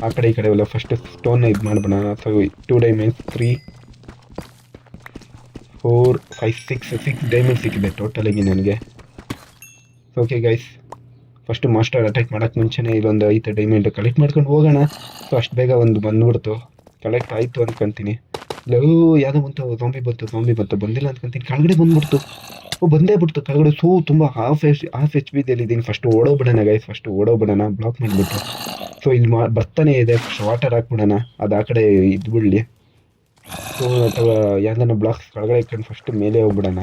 ಆ ಕಡೆ ಈ ಕಡೆ ಎಲ್ಲ ಫಸ್ಟ್ ಸ್ಟೋನ್ ಇದು ಮಾಡ್ಬಿಡೋಣ. ಸೊ 2 ಡೈಮಂಡ್ಸ್, 3, 4, 5, 6 ಡೈಮಂಡ್ ಸಿಕ್ಕಿದೆ ಟೋಟಲಾಗಿ ನನಗೆ. Okay guys, first master attack ಮಾಡೋಕ್ಕೆ ಮುಂಚೆನೇ ಇಲ್ಲೊಂದು 5 ಡೈಮಂಡ್ ಕಲೆಕ್ಟ್ ಮಾಡ್ಕೊಂಡು ಹೋಗೋಣ. ಸೊ ಅಷ್ಟು ಬೇಗ ಒಂದು ಬಂದ್ಬಿಡ್ತು, ಕಲೆಕ್ಟ್ ಆಯಿತು ಅಂದ್ಕೊತೀನಿ. ಲವ್ ಯಾವುದೋ ಬಂತು, ಝಾಂಬಿ ಬಂತು, ಬಂದಿಲ್ಲ ಅಂದ್ಕೊತೀನಿ. ಕೆಳಗಡೆ ಬಂದ್ಬಿಡ್ತು, ಬಂದೇ ಬಿಡ್ತು ಕೆಳಗಡೆ. ಸೊ ತುಂಬ ಹಾಫ್ ಎಚ್ ಬಿದಲ್ಲಿದ್ದೀನಿ. ಫಸ್ಟು ಓಡೋಗ್ಬಿಡೋಣ ಗೈಸ್, ಬ್ಲಾಕ್ ಮಾಡಿಬಿಟ್ಟು. ಸೊ ಇಲ್ಲಿ ಬರ್ತಾನೆ ಇದೆ, ವಾಟರ್ ಹಾಕ್ಬಿಡೋಣ, ಅದು ಆ ಕಡೆ ಇದು ಬಿಡಲಿ. ಸೊ ಅಥವಾ ಯಾವ್ದಾನ ಬ್ಲಾಕ್ಸ್ ಕೆಳಗಡೆ ಇಟ್ಕೊಂಡು ಫಸ್ಟ್ ಮೇಲೆ ಹೋಗ್ಬಿಡೋಣ.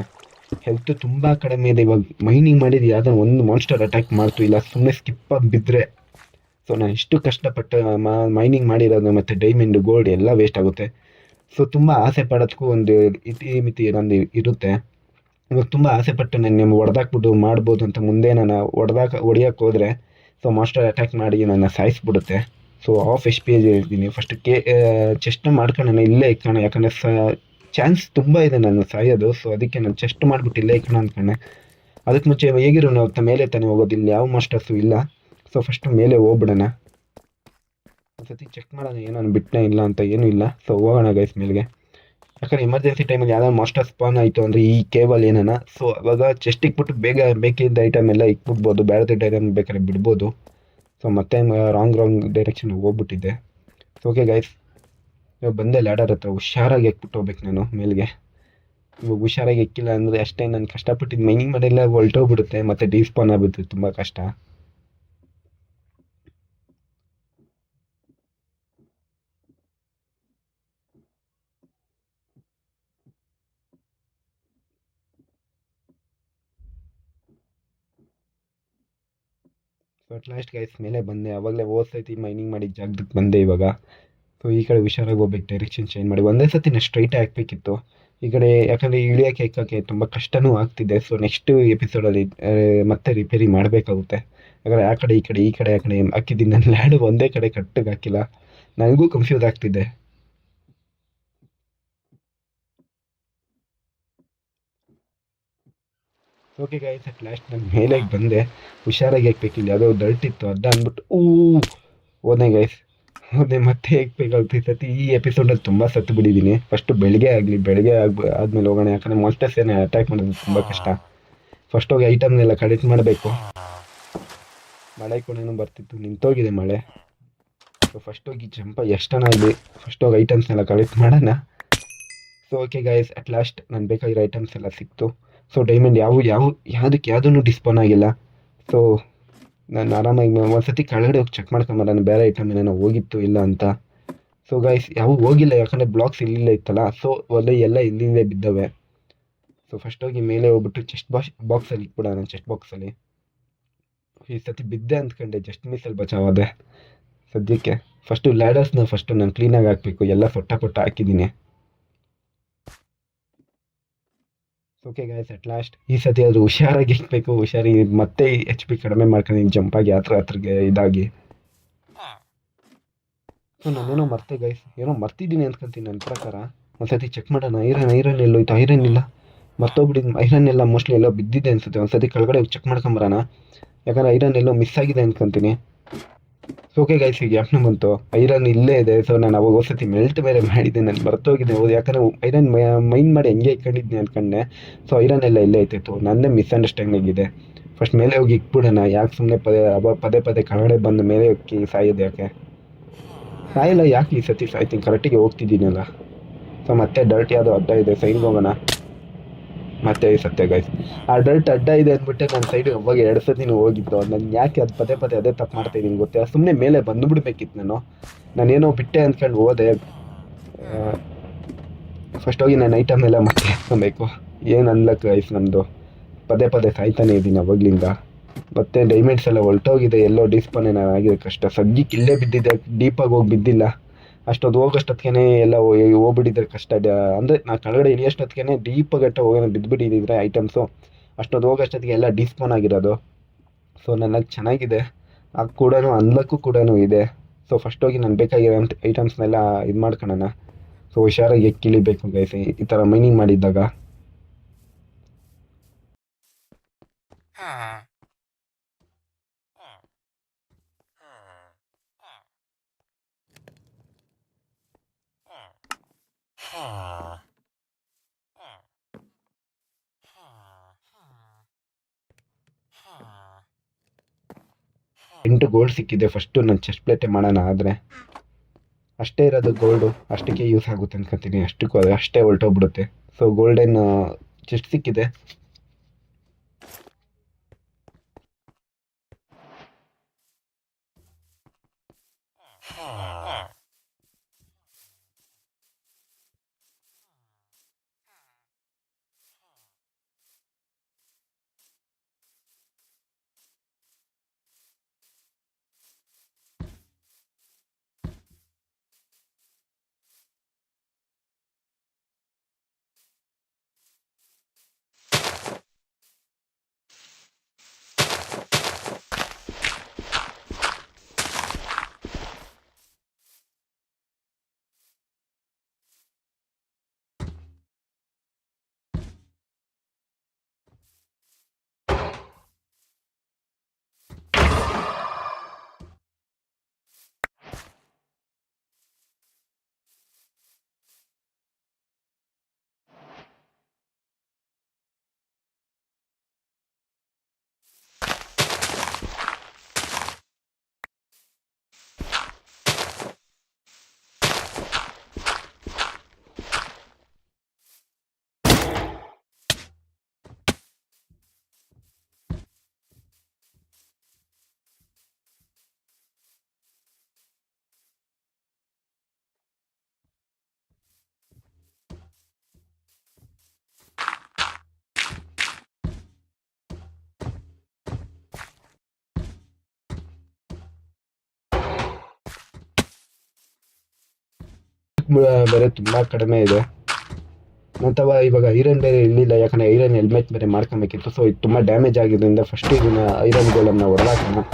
ಹೆಲ್ತ್ ತುಂಬ ಕಡಿಮೆ ಇದೆ. ಇವಾಗ ಮೈನಿಂಗ್ ಮಾಡಿದ್ದು ಯಾವ್ದಾನ ಒಂದು ಮಾನ್ಸ್ಟರ್ ಅಟ್ಯಾಕ್ ಮಾಡ್ತು, ಇಲ್ಲ ಸುಮ್ಮನೆ ಸ್ಕಿಪ್ಪಾಗಿ ಬಿದ್ದರೆ. ಸೊ ನಾನು ಇಷ್ಟು ಕಷ್ಟಪಟ್ಟು ಮೈನಿಂಗ್ ಮಾಡಿರೋದು ಮತ್ತು ಡೈಮಂಡ್ ಗೋಲ್ಡ್ ಎಲ್ಲ ವೇಸ್ಟ್ ಆಗುತ್ತೆ. ಸೊ ತುಂಬ ಆಸೆ ಪಡೋದಕ್ಕೂ ಒಂದು ಮಿತಿ ನಂದು ಇರುತ್ತೆ. ಇವಾಗ ತುಂಬ ಆಸೆ ಪಟ್ಟು ನಾನು ಹೊಡೆದಾಕ್ಬಿಟ್ಟು ಮಾಡ್ಬೋದು ಅಂತ ಮುಂದೆ ನಾನು ಹೊಡಿಯೋಕ್ಕೆ ಹೋದರೆ ಸೊ ಮಾಸ್ಟರ್ ಅಟ್ಯಾಕ್ ಮಾಡಿ ನನ್ನ ಸಾಯಿಸ್ಬಿಡುತ್ತೆ. ಸೊ ಆಫ್ ಎಚ್ ಪಿ ಇದ್ದೀನಿ. ಫಸ್ಟ್ ಚೆಸ್ಟ್ ಮಾಡ್ಕೊಳ್ಳೋಣ, ಇಲ್ಲೇ ಇಕ್ಕೋಣ, ಯಾಕಂದರೆ ಚಾನ್ಸ್ ತುಂಬ ಇದೆ ನಾನು ಸಾಯೋದು. ಸೊ ಅದಕ್ಕೆ ನಾನು ಚೆಸ್ಟ್ ಮಾಡಿಬಿಟ್ಟು ಇಲ್ಲೇ ಇಕ್ಕೋಣ ಅಂದ್ಕೊಂಡೆ. ಅದಕ್ಕೆ ಮುಂಚೆ ಹೇಗಿರೋ ನಾವು ಮೇಲೆ ತಾನೇ ಹೋಗೋದು, ಇಲ್ಲಿ ಯಾವ ಮಾಸ್ಟರ್ಸು ಇಲ್ಲ. ಸೊ ಫಸ್ಟ್ ಮೇಲೆ ಹೋಗ್ಬಿಡೋಣ, ಒಂದ್ಸತಿ ಚೆಕ್ ಮಾಡೋಣ ಏನೋ ಬಿಟ್ಟನೇ ಇಲ್ಲ ಅಂತ. ಏನೂ ಇಲ್ಲ. ಸೊ ಹೋಗೋಣ ಗೈಸ್ ಮೇಲೆಗೆ, ಯಾಕಂದರೆ ಎಮರ್ಜೆನ್ಸಿ ಟೈಮಲ್ಲಿ ಯಾವ್ದಾದ್ರು ಮಾಸ್ಟರ್ ಸ್ಪಾನ್ ಆಯಿತು ಅಂದರೆ ಈ ಕೇಬಲ್ ಏನಾನ. ಸೊ ಅವಾಗ ಚೆಸ್ಟ್ ಇಕ್ಬಿಟ್ಟು ಬೇಗ ಬೇಕಿದ್ದ ಐಟಮ್ ಎಲ್ಲ ಇಕ್ಬಿಡ್ಬೋದು, ಬೇಡದಿದ್ದ ಐಟಮ್ ಬೇಕಾದ್ರೆ ಬಿಡ್ಬೋದು. ಸೊ ಮತ್ತೆ ರಾಂಗ್ ಡೈರೆಕ್ಷನ್ಗೆ ಹೋಗ್ಬಿಟ್ಟಿದ್ದೆ. ಸೊ ಓಕೆ ಗೈಸ್, ಇವಾಗ ಬಂದೆ ಲ್ಯಾಡರ್ ಹತ್ರ. ಹುಷಾರಾಗಿ ಎಕ್ಬಿಟ್ಟು ಹೋಗ್ಬೇಕು ನಾನು ಮೇಲೆಗೆ. ಇವಾಗ ಹುಷಾರಾಗಿ ಎಕ್ಕಿಲ್ಲ ಅಂದರೆ ಅಷ್ಟೇ, ನಾನು ಕಷ್ಟಪಟ್ಟಿದ್ದು ಮೈನಿಂಗ್ ಮಾಡಿಲ್ಲ, ಹೊಲ್ಟೋಗ್ಬಿಡುತ್ತೆ, ಮತ್ತು ಡಿಸ್ಪಾನ್ ಆಗುತ್ತೆ, ತುಂಬ ಕಷ್ಟ. ಸೊ ಅಟ್ ಲಾಸ್ಟ್ ಗೈಸ್ ಮೇಲೆ ಬಂದೆ. ಆವಾಗಲೇ ಸತಿ ಮೈನಿಂಗ್ ಮಾಡಿದ ಜಾಗಕ್ಕೆ ಬಂದೆ ಇವಾಗ. ಸೊ ಈ ಕಡೆ ಹುಷಾರಾಗಿ ಹೋಗ್ಬೇಕು, ಡೈರೆಕ್ಷನ್ ಚೇಂಜ್ ಮಾಡಿ. ಒಂದೇ ಸತಿ ನಾನು ಸ್ಟ್ರೈಟ್ ಹಾಕಬೇಕಿತ್ತು ಈ ಕಡೆ, ಯಾಕಂದರೆ ಇಳಿಯೋಕ್ಕೆ ಎಕ್ಕೋಕ್ಕೆ ತುಂಬ ಕಷ್ಟನೂ ಆಗ್ತಿದೆ. ಸೊ ನೆಕ್ಸ್ಟ್ ಎಪಿಸೋಡಲ್ಲಿ ಮತ್ತೆ ರಿಪೇರಿ ಮಾಡಬೇಕಾಗುತ್ತೆ. ಯಾಕಂದರೆ ಆ ಕಡೆ ಈ ಕಡೆ ಹಾಕಿದ್ದೀನಿ. ನಾನು ಲ್ಯಾಡು ಒಂದೇ ಕಡೆ ಕಟ್ಟಿಗೆ ಹಾಕಿಲ್ಲ, ನನಗೂ ಕನ್ಫ್ಯೂಸ್ ಆಗ್ತಿದೆ. ಓಕೆ ಗೈಸ್, ಅಟ್ ಲಾಸ್ಟ್ ನಾನು ಮೇಲೆ ಬಂದೆ. ಹುಷಾರಾಗಿ ಹಾಕ್ಬೇಕಿಲ್ಲ, ಯಾವುದೋ ಡರ್ಟ್ ಇತ್ತು ಅಡ್ಡ ಅಂದ್ಬಿಟ್ಟು ಹೋದೆ ಗೈಸ್, ಮತ್ತೆ ಹೇಗ್ಬೇಕಾಗುತ್ತೆ ಈ ಸತಿ. ಈ ಎಪಿಸೋಡಲ್ಲಿ ತುಂಬ ಸತ್ತು ಬಿಟ್ಟಿದ್ದೀನಿ. ಫಸ್ಟು ಬೆಳಗ್ಗೆ ಆದಮೇಲೆ ಹೋಗೋಣ, ಯಾಕಂದರೆ ಮಾಸ್ಟರ್ಸ್ ಏನೇ ಅಟ್ಯಾಕ್ ಮಾಡೋದು ತುಂಬ ಕಷ್ಟ. ಫಸ್ಟ್ ಹೋಗಿ ಐಟಮ್ನೆಲ್ಲ ಕಲೆಕ್ಟ್ ಮಾಡಬೇಕು. ಮಳೆ ಕೂಡ ಬರ್ತಿತ್ತು, ನಿಂತೋಗಿದೆ ಮಳೆ. ಸೊ ಫಸ್ಟ್ ಹೋಗಿ ಎಷ್ಟನಾಗಲಿ ಫಸ್ಟ್ ಹೋಗಿ ಐಟಮ್ಸ್ನೆಲ್ಲ ಕಲೆಕ್ಟ್ ಮಾಡೋಣ. So okay guys, at last ನಾನು ಬೇಕಾಗಿರೋ ಐಟಮ್ಸ್ ಎಲ್ಲ ಸಿಕ್ತು. ಸೊ ಡೈಮಂಡ್ ಯಾವುದೂ ಡಿಸ್ಪಾನ್ ಆಗಿಲ್ಲ. ಸೊ ನಾನು ಆರಾಮಾಗಿ ಒಂದ್ಸತಿ ಕೆಳಗಡೆ ಹೋಗಿ ಚೆಕ್ ಮಾಡ್ಕೊಂಬರೋಣ, ಬೇರೆ ಐಟಮ್ ಏನೇನೋ ಹೋಗಿತ್ತು ಇಲ್ಲ ಅಂತ. ಸೊ ಗೈಸ್ ಯಾವ ಹೋಗಿಲ್ಲ, ಯಾಕಂದರೆ ಬ್ಲಾಕ್ಸ್ ಇಲ್ಲಿಲ್ಲ ಇತ್ತಲ್ಲ. ಸೊ ಒಳ್ಳೆ ಎಲ್ಲ ಇಲ್ಲಿಂದೇ ಬಿದ್ದವೆ. ಸೊ ಫಸ್ಟ್ ಹೋಗಿ ಮೇಲೆ ಹೋಗ್ಬಿಟ್ಟು ಚೆಸ್ಟ್ ಬಾಕ್ಸಲ್ಲಿ ಇಟ್ಬಿಡೋಣ. ಚೆಸ್ಟ್ ಬಾಕ್ಸಲ್ಲಿ ಈ ಸತಿ ಬಿದ್ದೆ ಅಂದ್ಕೊಂಡೆ, ಜಸ್ಟ್ ಮಿಸ್ಸಲ್ಲಿ ಬಚಾವಾದೆ. ಸದ್ಯಕ್ಕೆ ಫಸ್ಟು ಲ್ಯಾಡರ್ಸ್ನ ನಾನು ಕ್ಲೀನಾಗಿ ಹಾಕಬೇಕು. ಎಲ್ಲ ಪೊಟ್ಟ ಹಾಕಿದ್ದೀನಿ. ಓಕೆ ಗೈಸ್, ಅಟ್ ಲಾಸ್ಟ್ ಈ ಸತಿ ಆದರೂ ಹುಷಾರಾಗಿ ಇಕ್ಬೇಕು. ಮತ್ತೆ ಎಚ್ ಪಿ ಕಡಿಮೆ ಮಾಡ್ಕೊಂಡು ಜಂಪಾಗಿ ಹತ್ರಗೆ ಇದಾಗಿ. ಸೊ ನಾನೇನೋ ಮರ್ತೆ ಗೈಸ್, ಏನೋ ಮರ್ತಿದ್ದೀನಿ ಅಂದ್ಕೊತೀನಿ ನನ್ನ ಪ್ರಕಾರ. ಒಂದ್ಸತಿ ಚೆಕ್ ಮಾಡೋಣ. ಐರನ್ ಎಲ್ಲೋಯ್ತು, ಐರನ್ ಇಲ್ಲ, ಮರ್ತೋಗ್ಬಿಟ್ಟಿದ್ದು. ಐರನ್ ಎಲ್ಲ ಮೋಸ್ಟ್ಲಿ ಎಲ್ಲೋ ಬಿದ್ದಿದೆ ಅನ್ಸುತ್ತೆ. ಒಂದ್ಸತಿ ಕೆಳಗಡೆ ಚೆಕ್ ಮಾಡ್ಕೊಂಬರೋಣ, ಯಾಕಂದರೆ ಐರನ್ ಎಲ್ಲೋ ಮಿಸ್ ಆಗಿದೆ ಅಂದ್ಕೊತೀನಿ. ಸೊ ಓಕೆ ಗೈಸ್, ಈಗ ಯಾಪ್ನ ಬಂತು, ಐರನ್ ಇಲ್ಲೇ ಇದೆ. ಸೊ ನಾನು ಅವಾಗ ಹೊಸತಿ ಮೆಲ್ಟ್ ಬೇರೆ ಮಾಡಿದ್ದೆ, ನಾನು ಮರ್ತೋಗಿದ್ದೆ. ಯಾಕಂದರೆ ಐರನ್ ಮೈನ್ ಮಾಡಿ ಹೆಂಗೆ ಇಟ್ಕೊಂಡಿದ್ದೆ ಅಂದ್ಕೊಂಡೆ. ಸೊ ಐರನ್ ಎಲ್ಲ ಇಲ್ಲೇ ಐತಿತ್ತು, ನನ್ನದೇ ಮಿಸ್ಅಂಡರ್ಸ್ಟ್ಯಾಂಡಿಂಗ್ ಆಗಿದೆ. ಫಸ್ಟ್ ಮೇಲೆ ಹೋಗಿ ಇಕ್ಬಿಡೋಣ, ಯಾಕೆ ಸುಮ್ಮನೆ ಪದೇ ಕೆಳಗಡೆ ಬಂದು ಮೇಲೆ ಹೋಗಿ ಸಾಯೋದು ಯಾಕೆ? ಸಾಯಿಲ್ಲ, ಯಾಕೆ ಈ ಸತಿ ಸಾಯ್ತೀನಿ, ಕರೆಕ್ಟಿಗೆ ಹೋಗ್ತಿದ್ದೀನಲ್ಲ. ಸೊ ಮತ್ತೆ ಡರ್ಟ್ ಯಾವುದೋ ಅಡ್ಡ ಇದೆ, ಸೈಡ್ಗೆ ಹೋಗೋಣ. ಮತ್ತೆ ಸತ್ಯ ಗೈಸ್, ಆ ಡರ್ಟ್ ಅಡ್ಡ ಇದೆ ಅಂದ್ಬಿಟ್ಟೆ ನನ್ನ ಸೈಡ್ ಅವಾಗ 2 ಸತಿನೂ ಹೋಗಿತ್ತು. ನಾನು ಯಾಕೆ ಅದು ಪದೇ ಅದೇ ತಪ್ಪು ಮಾಡ್ತಾಯಿದ್ದೀನಿ ಗೊತ್ತಿಲ್ಲ. ಸುಮ್ಮನೆ ಮೇಲೆ ಬಂದುಬಿಡ್ಬೇಕಿತ್ತು. ನಾನೇನೋ ಬಿಟ್ಟೆ ಅಂದ್ಕೊಂಡು ಹೋದೆ. ಫಸ್ಟ್ ಹೋಗಿ ನಾನು ಐಟಮ್ ಎಲ್ಲ ಮತ್ತೆ ಎತ್ಕೊಬೇಕು. ಏನು ಅನ್ಲಕ್ ಗೈಸ್ ನಮ್ಮದು, ಪದೇ ಪದೇ ಸಾಯ್ತಾನೆ ಇದ್ದೀನಿ ಅವಾಗ್ಲಿಂದ. ಮತ್ತೆ ಡೈಮಂಡ್ಸ್ ಎಲ್ಲ ಹೊಲ್ಟೋಗಿದೆ, ಎಲ್ಲೋ ಡಿಸ್ಪೋನ್ ಏನಾರು ಆಗಿದೆ ಕಷ್ಟ. ಸದ್ಯಕ್ಕೆ ಇಲ್ಲೇ ಬಿದ್ದಿದ್ದೆ, ಡೀಪಾಗಿ ಹೋಗಿ ಬಿದ್ದಿಲ್ಲ. ಅಷ್ಟೊಂದು ಹೋಗೋಷ್ಟೊತ್ತಿಗೆ ಎಲ್ಲ ಹೋಗ್ಬಿಟ್ಟಿದ್ರೆ ಕಷ್ಟ. ಅಂದರೆ ನಾ ಕೆಳಗಡೆ ಇಳಿಯೋಷ್ಟೊತ್ತಿಗೆ ಡೀಪಾಗಟ್ಟ ಹೋಗೋಣ ಬಿದ್ದುಬಿಟ್ಟಿದ್ರೆ ಐಟಮ್ಸು. ಅಷ್ಟೊಂದು ಹೋಗೋಷ್ಟೊತ್ತಿಗೆ ಎಲ್ಲ ಡಿಸ್ಪೋನ್ ಆಗಿರೋದು. ಸೊ ನನಗೆ ಚೆನ್ನಾಗಿದೆ, ಅದು ಕೂಡ ಅನ್ಲಕ್ಕು ಕೂಡ ಇದೆ. ಸೊ ಫಸ್ಟ್ ಹೋಗಿ ನಾನು ಬೇಕಾಗಿರೋ ಐಟಮ್ಸ್ನೆಲ್ಲ ಇದು ಮಾಡ್ಕೊಳ್ಳೋಣ. ಸೊ ಹುಷಾರಾಗಿ ಕಿಳಿಬೇಕು ಗೈಸ್ ಈ ಥರ ಮೈನಿಂಗ್ ಮಾಡಿದ್ದಾಗ. ಎಂಟು ಗೋಲ್ಡ್ ಸಿಕ್ಕಿದೆ. ಫಸ್ಟು ನಾನು ಚೆಸ್ಟ್ ಪ್ಲೇಟೇ ಮಾಡೋಣ, ಆದರೆ ಅಷ್ಟೇ ಇರೋದು ಗೋಲ್ಡು, ಅಷ್ಟಕ್ಕೆ ಯೂಸ್ ಆಗುತ್ತೆ ಅನ್ಕೊತೀನಿ. ಅಷ್ಟೇ ಹೊಲ್ಟೋಗ್ಬಿಡುತ್ತೆ. ಸೊ ಗೋಲ್ಡನ್ ಚೆಸ್ಟ್ ಸಿಕ್ಕಿದೆ. ಬೇರೆ ತುಂಬ ಕಡಿಮೆ ಇದೆ. ಅಥವಾ ಇವಾಗ ಐರನ್ ಬೇರೆ ಇರಲಿಲ್ಲ, ಯಾಕಂದರೆ ಐರನ್ ಹೆಲ್ಮೆಟ್ ಬೇರೆ ಮಾಡ್ಕೊಬೇಕಿತ್ತು. ಸೊ ಇದು ತುಂಬ ಡ್ಯಾಮೇಜ್ ಆಗಿದ್ದರಿಂದ ಫಸ್ಟ್ ಇದನ್ನ ಐರನ್ ಗೋಲನ್ನು ಹೊರಹಾಕೋಣ.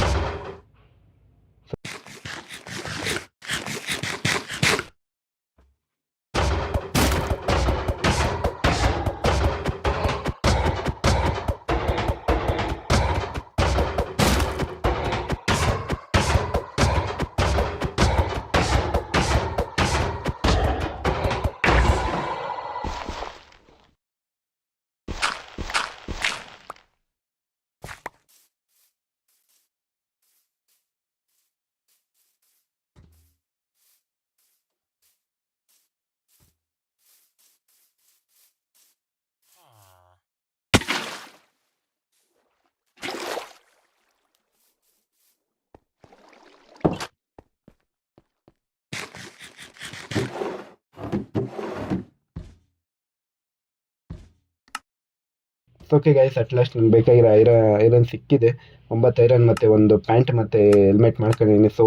ಓಕೆ ಗೈಸ್, ಅಟ್ ಲಾಸ್ಟ್ ನನಗೆ ಬೇಕಾಗಿರೋ ಐರನ್ ಸಿಕ್ಕಿದೆ. 9 ಐರನ್ ಮತ್ತು ಒಂದು ಪ್ಯಾಂಟ್ ಮತ್ತು ಹೆಲ್ಮೆಟ್ ಮಾಡ್ಕೊಂಡಿದ್ದೀನಿ. ಸೊ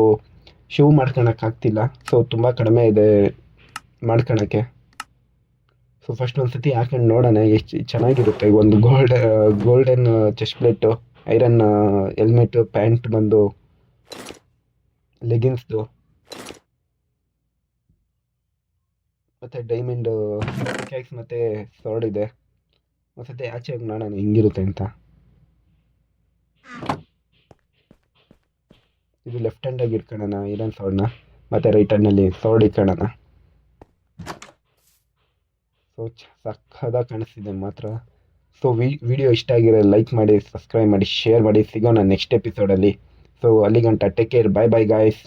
ಶೂ ಮಾಡ್ಕೊಳಕ್ಕಾಗ್ತಿಲ್ಲ, ಸೊ ತುಂಬ ಕಡಿಮೆ ಇದೆ ಮಾಡ್ಕೊಳಕ್ಕೆ. ಸೊ ಫಸ್ಟ್ ಒಂದು ಸತಿ ಹಾಕೊಂಡು ನೋಡೋಣ ಎಷ್ಟು ಚೆನ್ನಾಗಿರುತ್ತೆ. ಒಂದು golden chest plate, iron helmet, pant ಬಂದು ಲೆಗಿನ್ಸ್ದು, ಮತ್ತು ಡೈಮಂಡು ಕ್ಯಾಕ್ಸ್ ಮತ್ತು ಸಾರ್ಡ್ ಇದೆ. ಒಂದ್ಸತಿ ಆಚೆ ಹೋಗಿ ನೋಡೋಣ ಹಿಂಗಿರುತ್ತೆ ಅಂತ. ಇದು ಲೆಫ್ಟ್ ಹ್ಯಾಂಡಾಗಿ ಇಟ್ಕೊಳ್ಳೋಣ ಐರನ್ ಸಾರ್ಡ್ನ, ಮತ್ತು ರೈಟ್ ಹ್ಯಾಂಡಲ್ಲಿ ಸಾರ್ಡ್ ಇಟ್ಕೊಳ್ಳೋಣ. ಸೊ ಸಕ್ಕದಾಗಿ ಕಾಣಿಸ್ತಿದೆ ಮಾತ್ರ. ಸೊ ವಿಡಿಯೋ ಇಷ್ಟ ಆಗಿರೋ ಲೈಕ್ ಮಾಡಿ, ಸಬ್ಸ್ಕ್ರೈಬ್ ಮಾಡಿ, ಶೇರ್ ಮಾಡಿ. ಸಿಗೋಣ ನೆಕ್ಸ್ಟ್ ಎಪಿಸೋಡಲ್ಲಿ. ಸೊ ಅಲ್ಲಿಗಂಟ take care, bye bye guys.